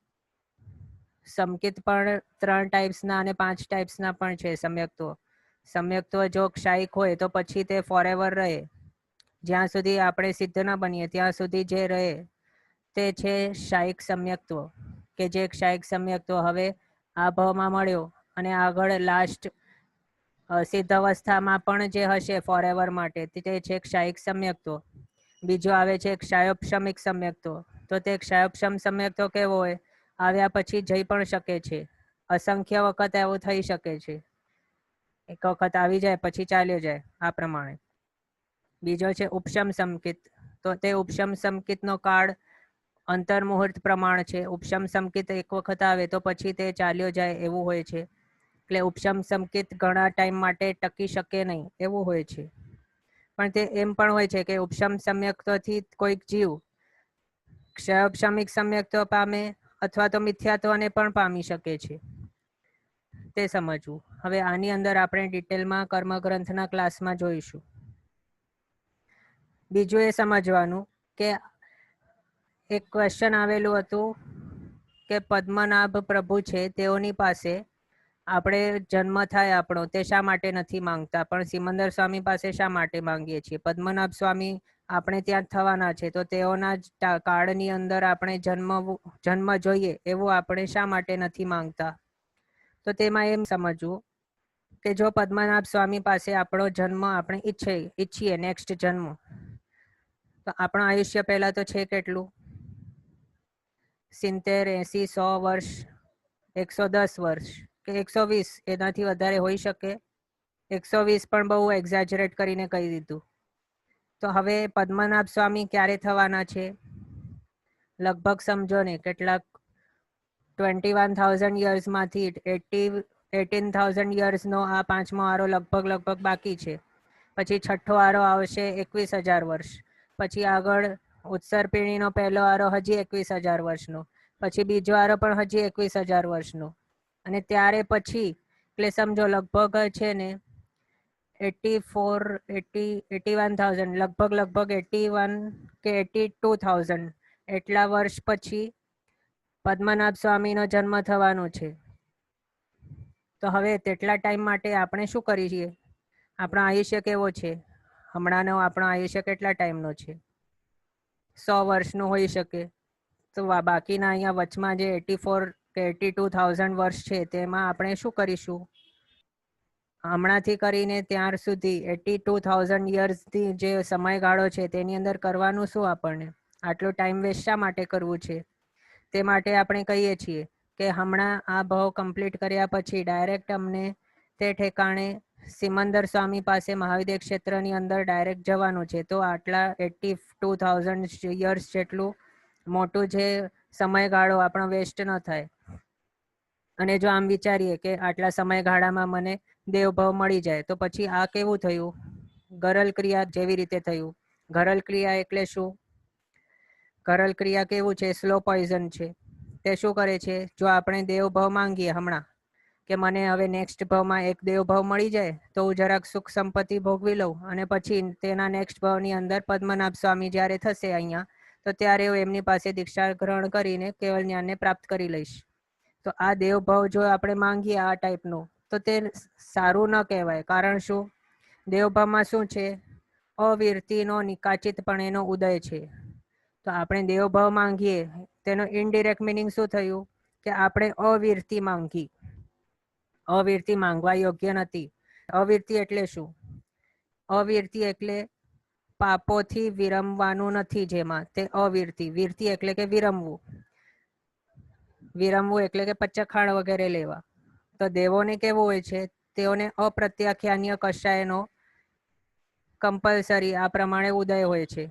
સમકિત પણ 3 ટાઈપ્સના અને 5 ટાઈપ્સના પણ છે સમ્યક્ત્વ. સમ્યક્ત્વ જો ક્ષાયિક હોય તો પછી તે ફોરએવર રહે, જ્યાં સુધી આપણે સિદ્ધ ન બનીએ ત્યાં સુધી જે રહે તે છે ક્ષાયિક સમ્યક્ત્વ, કે જે ક્ષાયિક સમ્યક્ત્વ હવે આ ભાવમાં મળ્યો અને આગળ લાસ્ટ સિદ્ધ અવસ્થામાં પણ જે હશે ફોરએવર માટે તે છે ક્ષાયિક સમ્યક્ત્વ. બીજો આવે છે ક્ષાયોપશમિક સમ્યક્ત્વ. તો તે ક્ષાયોપશમ સમ્યક્ત્વ કેવો હોય, આવ્યા પછી જઈ પણ શકે છે, અસંખ્ય વખત એવું થઈ શકે છે, એક વખત આવી જાય પછી ચાલ્યો જાય, આ પ્રમાણે. બીજો છે ઉપશમ સમકિત. તો તે ઉપશમ સમકિતનો કાળ અંતર્મુહૂર્ત પ્રમાણ છે. ઉપશમ સમકિત એક વખત આવે તો પછી તે ચાલ્યો જાય એવું હોય છે. એટલે ઉપશમ સમકિત ઘણા ટાઈમ માટે ટકી શકે નહીં એવું હોય છે. પણ તે એમ પણ હોય છે કે ઉપશમ સમ્યક્ત્વથી કોઈક જીવ ક્ષયોપશમિક સમ્યક્ત્વ પામે અથવા તો મિથ્યાત્વને પણ પામી શકે છે, તે સમજવું. હવે આની અંદર આપણે ડિટેલમાં કર્મગ્રંથના ક્લાસમાં જોઈશું. બીજું એ સમજવાનું કે એક ક્વેશ્ચન આવેલું હતું કે પદ્મનાભ પ્રભુ છે તેઓની પાસે આપણે જન્મ થાય આપણો તે શા માટે નથી માંગતા, પણ સિમંદર સ્વામી પાસે શા માટે માંગીએ છીએ? પદ્મનાભ સ્વામી આપણે ત્યાં થવાના છે તો તેઓના જ કાળની અંદર આપણે જન્મ જોઈએ એવું આપણે શા માટે નથી માંગતા? તો તેમાં એમ સમજવું કે જો પદ્મનાભ સ્વામી પાસે આપણો જન્મ આપણે ઈચ્છીએ નેક્સ્ટ જન્મ, તો આપણું આયુષ્ય પહેલા તો છે કેટલું? 70, 80, 100 વર્ષ, 110 વર્ષ કે 120, એનાથી વધારે હોઈ શકે? 120 પણ બહુ એક્ઝેજરેટ કરીને કહી દીધું. તો હવે પદ્મનાભ સ્વામી ક્યારે થવાના છે? લગભગ સમજો ને કેટલાક 21,000 યર્સમાંથી 18,000 યર્સનો આ 5મો આરો લગભગ બાકી છે. પછી 6ઠ્ઠો આરો આવશે 21,000 વર્ષ. પછી આગળ ઉત્સર પીઢીનો પહેલો આરો હજી 21,000 વર્ષનો. પછી બીજો આરો પણ હજી 21,000 વર્ષનો. અને ત્યારે પછી એટલે સમજો લગભગ છે ને 81,000 લગભગ 81 કે 82,000 એટલા વર્ષ પછી પદ્મનાભ સ્વામીનો જન્મ થવાનો છે. તો હવે તેટલા ટાઈમ માટે આપણે શું કરીએ? આપણો આયુષ્ય કેવો છે? હમણાંનો આપણો આયુષ્ય કેટલા ટાઈમનો છે? 100 વર્ષનું હોઈ શકે. તો બાકીના અહીંયા વચમાં જે 84 કે 82,000 વર્ષ છે તેમાં આપણે શું કરીશું? હમણાંથી કરીને ત્યાર સુધી 82,000 યર્સથી જે સમયગાળો છે તેની અંદર કરવાનું શું આપણને? આટલો ટાઈમ વેસ્ટ શા માટે કરવું છે? તે માટે આપણે કહીએ છીએ કે હમણાં આ ભાવ કમ્પ્લીટ કર્યા પછી ડાયરેક્ટ અમને તે ઠેકાણે સિમંદર સ્વામી પાસે મહાવિદ્ય ક્ષેત્રની અંદર ડાયરેક્ટ જવાનું છે. તો આટલા 82,000 યર્સ જેટલું મોટું જે સમયગાળો આપણો વેસ્ટ ન થાય. અને જો આમ વિચારીએ કે આટલા સમયગાળામાં મને દેવભાવ મળી જાય તો પછી આ કેવું થયું? ગરલ ક્રિયા જેવી રીતે થયું. ગરલ ક્રિયા એટલે શું? ગરલ ક્રિયા કેવું છે? સ્લો પોઈઝન છે. તે શું કરે છે? જો આપણે દેવભાવ માંગીએ હમણાં કે મને હવે નેક્સ્ટ ભાવમાં એક દેવભાવ મળી જાય તો હું જરાક સુખ સંપત્તિ ભોગવી લઉં અને પછી તેના નેક્સ્ટ ભાવની અંદર પદ્મનાભ સ્વામી જ્યારે થશે અહીંયા તો ત્યારે હું એમની પાસે દીક્ષા ગ્રહણ કરીને કેવલ જ્ઞાનને પ્રાપ્ત કરી લઈશ. તો આ દેવભાવ જો આપણે માંગીએ આ ટાઈપનો તો તે સારું ન કહેવાય. કારણ શું? દેવભાવમાં શું છે? અવિરતિનો નિકાચિતપણેનો ઉદય છે. તો આપણે દેવભાવ માંગીએ તેનો ઇનડિરેક્ટ મિનિંગ શું થયું? કે આપણે અવિરતિ માંગી. અવિરતિ માંગવા યોગ્ય નથી. અવિરતિ એટલે શું? અવિરતિ એટલે પાપોથી વિરમવાનું નથી, જેમાં તે અવિરતિ. વિરતિ એટલે કે વિરમવું. વિરમવું એટલે કે પચખાણ વગેરે લેવા. તો દેવોને કેવું હોય છે? તેઓને અપ્રત્યાખ્યાન્ય કશાયનો કમ્પલસરી આ પ્રમાણે ઉદય હોય છે.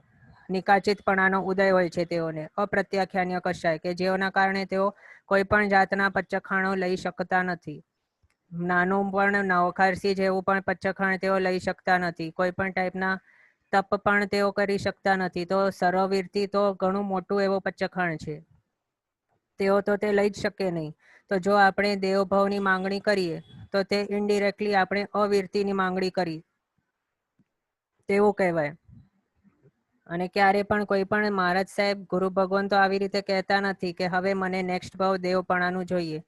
નિકાચિતપણાનો ઉદય હોય છે તેઓને. અપ્રત્યાખ્યાન્ય કશાય કે જેઓના કારણે તેઓ કોઈ પણ જાતના પચખાણો લઈ શકતા નથી. નાનું પણ નવખારસી જેવું પણ પચખાણ તેઓ લઈ શકતા નથી. કોઈ પણ ટાઈપના તપ પણ તેઓ કરી શકતા નથી. તો સર્વવીરતી તો ઘણું મોટું એવો પચખાણ છે. તેઓ તો તે લઈ જ શકે નહીં. તો જો આપણે દેવભાવની માંગણી કરીએ તો તે ઇનડિરેક્ટલી આપણે અવિરતિની માંગણી કરી તેવું કહેવાય. અને ક્યારે પણ કોઈ પણ મહારાજ સાહેબ, ગુરુ ભગવાન તો આવી રીતે કહેતા નથી કે હવે મને નેક્સ્ટ ભાવ દેવપણાનું જોઈએ.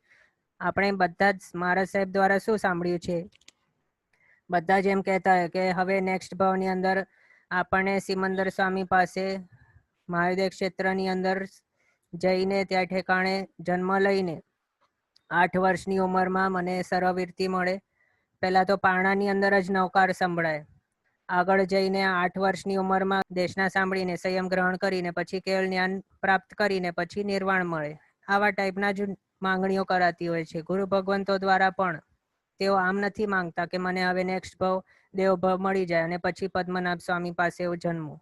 આપણે બધા જ મહારાજ સાહેબ દ્વારા શું સાંભળ્યું છે? બધા જ એમ કહેતા હોય કે હવે નેક્સ્ટ ભાવની અંદર આપણને સિમંદર સ્વામી પાસે મહાદેવ ક્ષેત્રની અંદર જઈને ત્યાં ઠેકાણે જન્મ લઈને 8 વર્ષની ઉંમરમાં મને સર્વવીરતી મળે. પહેલા તો પારણાની અંદર જ નવકાર સંભળાય. આગળ જઈને 8 વર્ષની ઉંમરમાં દેશના સાંભળીને સંયમ ગ્રહણ કરીને પછી કેવળ જ્ઞાન પ્રાપ્ત કરીને પછી નિર્વાણ મળે. આવા ટાઈપના જ માંગણીઓ કરાતી હોય છે. ગુરુ ભગવંતો દ્વારા પણ તેઓ આમ નથી માંગતા કે મને હવે નેક્સ્ટ ભાવ દેવભાવ મળી જાય અને પછી પદ્મનાભ સ્વામી પાસે જન્મું.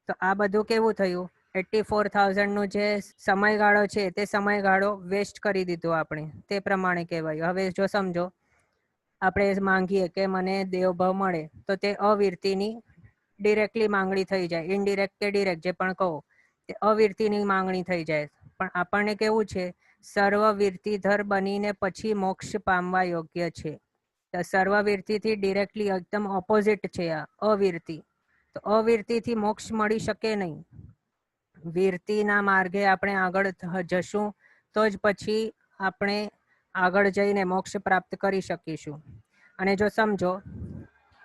તો આ બધું કેવું થયું? 84,000નો જે સમયગાળો છે તે સમયગાળો વેસ્ટ કરી દીધો આપણે. તે પ્રમાણે કહેવાય. હવે જો સમજો, આપણે માંગીએ કે મને દેવભાવ મળે તો તે અવિરતિની ડિરેક્ટલી માંગણી થઈ જાય. ઇનડિરેક્ટ કે ડિરેક્ટ જે પણ કહો, તે અવિરતિની માંગણી થઈ જાય. પણ આપણને કેવું છે? સર્વવીરતીધર બનીને પછી મોક્ષ પામવા યોગ્ય છે. તો સર્વવીરતીથી ડિરેક્ટલી એકદમ ઓપોઝિટ છે આ અવિરતિ. તો અવિરતિથી મોક્ષ મળી શકે નહીં. વીરતીના માર્ગે આપણે આગળ જશું તો જ પછી આપણે આગળ જઈને મોક્ષ પ્રાપ્ત કરી શકીશું. અને જો સમજો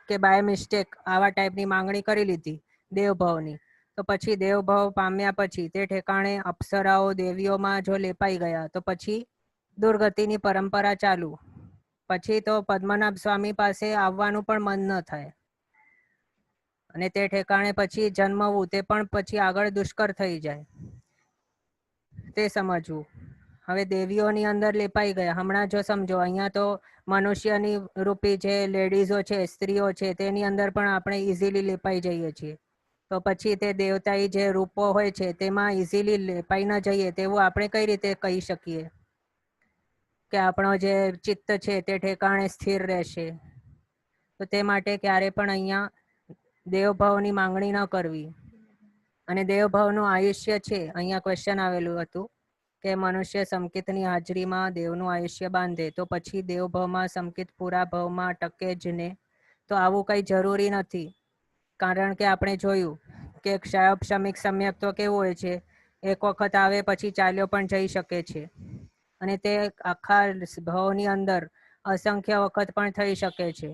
કે બાય મિસ્ટેક આવા ટાઈપની માંગણી કરી લીધી દેવભાવની, તો પછી દેવભાવ પામ્યા પછી તે ઠેકાણે અપ્સરાઓ દેવીઓમાં જો લેપાઈ ગયા તો પછી દુર્ગતિની પરંપરા ચાલુ. પછી તો પદ્મનાભ સ્વામી પાસે આવવાનું પણ મન ન થાય. અને તે ઠેકાણે પછી જન્મવું તે પણ પછી આગળ દુષ્કર થઈ જાય. તે સમજવું. હવે દેવીઓની અંદર લેપાઈ ગયા. હમણાં જો સમજો, અહીંયા તો મનુષ્યની રૂપી જે લેડીઝો છે, સ્ત્રીઓ છે, તેની અંદર પણ આપણે ઇઝીલી લેપાઈ જઈએ છીએ. તો પછી તે દેવતાઈ જે રૂપો હોય છે તેમાં ઇઝીલી લેપાઈ ન જઈએ તેવું આપણે કઈ રીતે કહી શકીએ કે આપણો જે ચિત્ત છે તે ઠેકાણે સ્થિર રહેશે? તો તે માટે ક્યારે પણ અહીંયા દેવભાવની માંગણી ન કરવી. અને દેવભાવનું આયુષ્ય છે, અહીંયા ક્વેશ્ચન આવેલું હતું કે મનુષ્ય સંકિતની હાજરીમાં દેવનું આયુષ્ય બાંધે તો પછી દેવભાવમાં સંકિત પૂરા ભાવમાં ટકે જ ને? તો આવું કંઈ જરૂરી નથી. કારણ કે આપણે જોયું કે ક્ષયક્ષમિક સમ્યક તો કેવું હોય છે? એક વખત આવે પછી ચાલ્યો પણ જઈ શકે છે. અને તે આખા ભાવની અંદર અસંખ્ય વખત પણ થઈ શકે છે.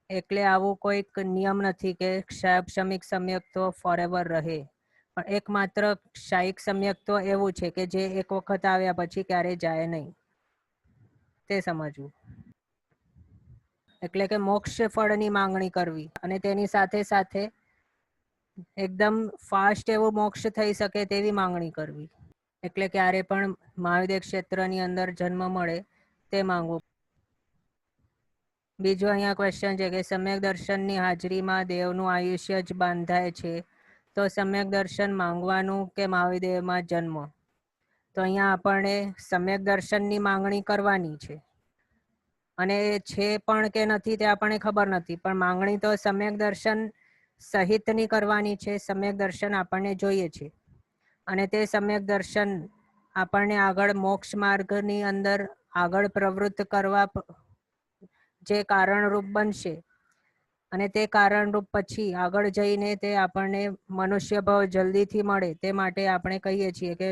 એટલે આવું કોઈક નિયમ નથી કે ક્ષયક્ષમિક સમ્યક તો ફોરએવર રહે. પણ એકમાત્ર ક્ષાયિક સમ્યક તો એવું છે કે જે એક વખત આવ્યા પછી ક્યારેય જાય નહીં. તે સમજવું. એટલે કે મોક્ષ ફળની માંગણી કરવી અને તેની સાથે સાથે એકદમ ફાસ્ટ એવો મોક્ષ થઈ શકે તેવી માંગણી કરવી. એટલે ક્યારે પણ મહાદેવ ક્ષેત્રની અંદર જન્મ મળે તે માંગવું. બીજો અહીંયા ક્વેશ્ચન છે કે સમ્યક દર્શનની હાજરીમાં દેવનું આયુષ્ય જ બાંધાય છે, તો સમ્યક દર્શન માંગવાનું કે મહાદેવમાં જન્મ? તો અહીંયા આપણને સમ્યક દર્શનની માંગણી કરવાની છે. અને છે પણ કે નથી તે આપણને ખબર નથી, પણ માંગણી તો સમ્યક દર્શન સહિતની કરવાની છે. સમ્યક દર્શન આપણને જોઈએ છે અને તે સમ્યક દર્શન આપણને આગળ મોક્ષ માર્ગની અંદર આગળ પ્રવૃત્ત કરવા જે કારણરૂપ બનશે. અને તે કારણરૂપ પછી આગળ જઈને તે આપણને મનુષ્ય ભાવ જલ્દીથી મળે તે માટે આપણે કહીએ છીએ કે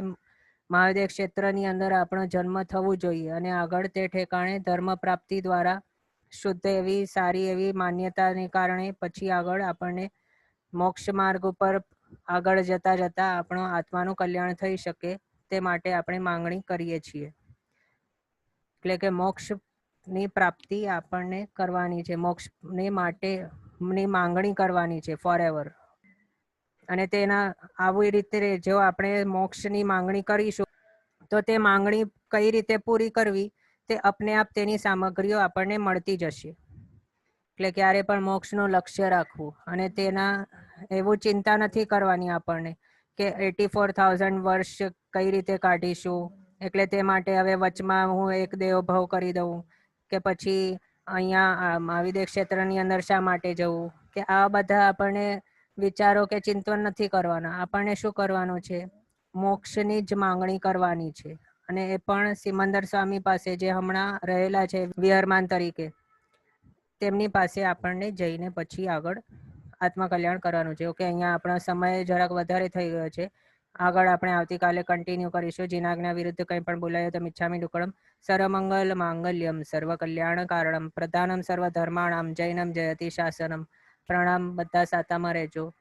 મહાદેવ ક્ષેત્રની અંદર આપણો જન્મ થવું જોઈએ અને આગળ તે ઠેકાણે ધર્મ પ્રાપ્તિ દ્વારા શુદ્ધ એવી સારી એવી માન્યતાને કારણે પછી આગળ આપણને મોક્ષ માર્ગ ઉપર આગળ જતા જતા આપણો આત્માનું કલ્યાણ થઈ શકે તે માટે આપણે માંગણી કરીએ છીએ. એટલે કે મોક્ષની પ્રાપ્તિ આપણને કરવાની છે, મોક્ષને માટેની માંગણી કરવાની છે ફોર એવર. અને તેના આવી રીતે જો આપણે મોક્ષની માંગણી કરીશું તો તે માંગણી કઈ રીતે પૂરી કરવી તે આપને આપ તેની સામગ્રીઓ આપણને મળતી જશે. એટલે ક્યારે પણ મોક્ષનું લક્ષ્ય રાખવું અને તેના એવું ચિંતા નથી કરવાની આપણને કે 84,000 વર્ષ કઈ રીતે કાઢીશું, એટલે તે માટે હવે વચમાં હું એક દેવભાવ કરી દઉં કે પછી અહીંયા મહાવિદ્ય ક્ષેત્રની અંદર શા માટે જવું, કે આ બધા આપણને વિચારો કે ચિંતન નથી કરવાના. આપણને શું કરવાનું છે, મોક્ષની જ માંગણી કરવાની છે. અને એ પણ સિમંદર સ્વામી પાસે જે હમણાં રહેલા છે વિહરમાન તરીકે, તેમની પાસે આપણને જઈને પછી આગળ આત્મકલ્યાણ કરવાનું છે. ઓકે, અહીંયા આપણો સમય જરાક વધારે થઈ ગયો છે. આગળ આપણે આવતીકાલે કન્ટિન્યુ કરીશું. જીનાજ્ઞા વિરુદ્ધ કંઈ પણ બોલાયો તો મિચ્છામિ દુક્કડમ. સર્વમંગલ માંગલ્યમ સર્વ કલ્યાણ કારણમ પ્રધાનમ સર્વ ધર્માણામ જૈનમ જયતિ શાસનમ. પ્રણામ, બધા સાતામાં રહેજો.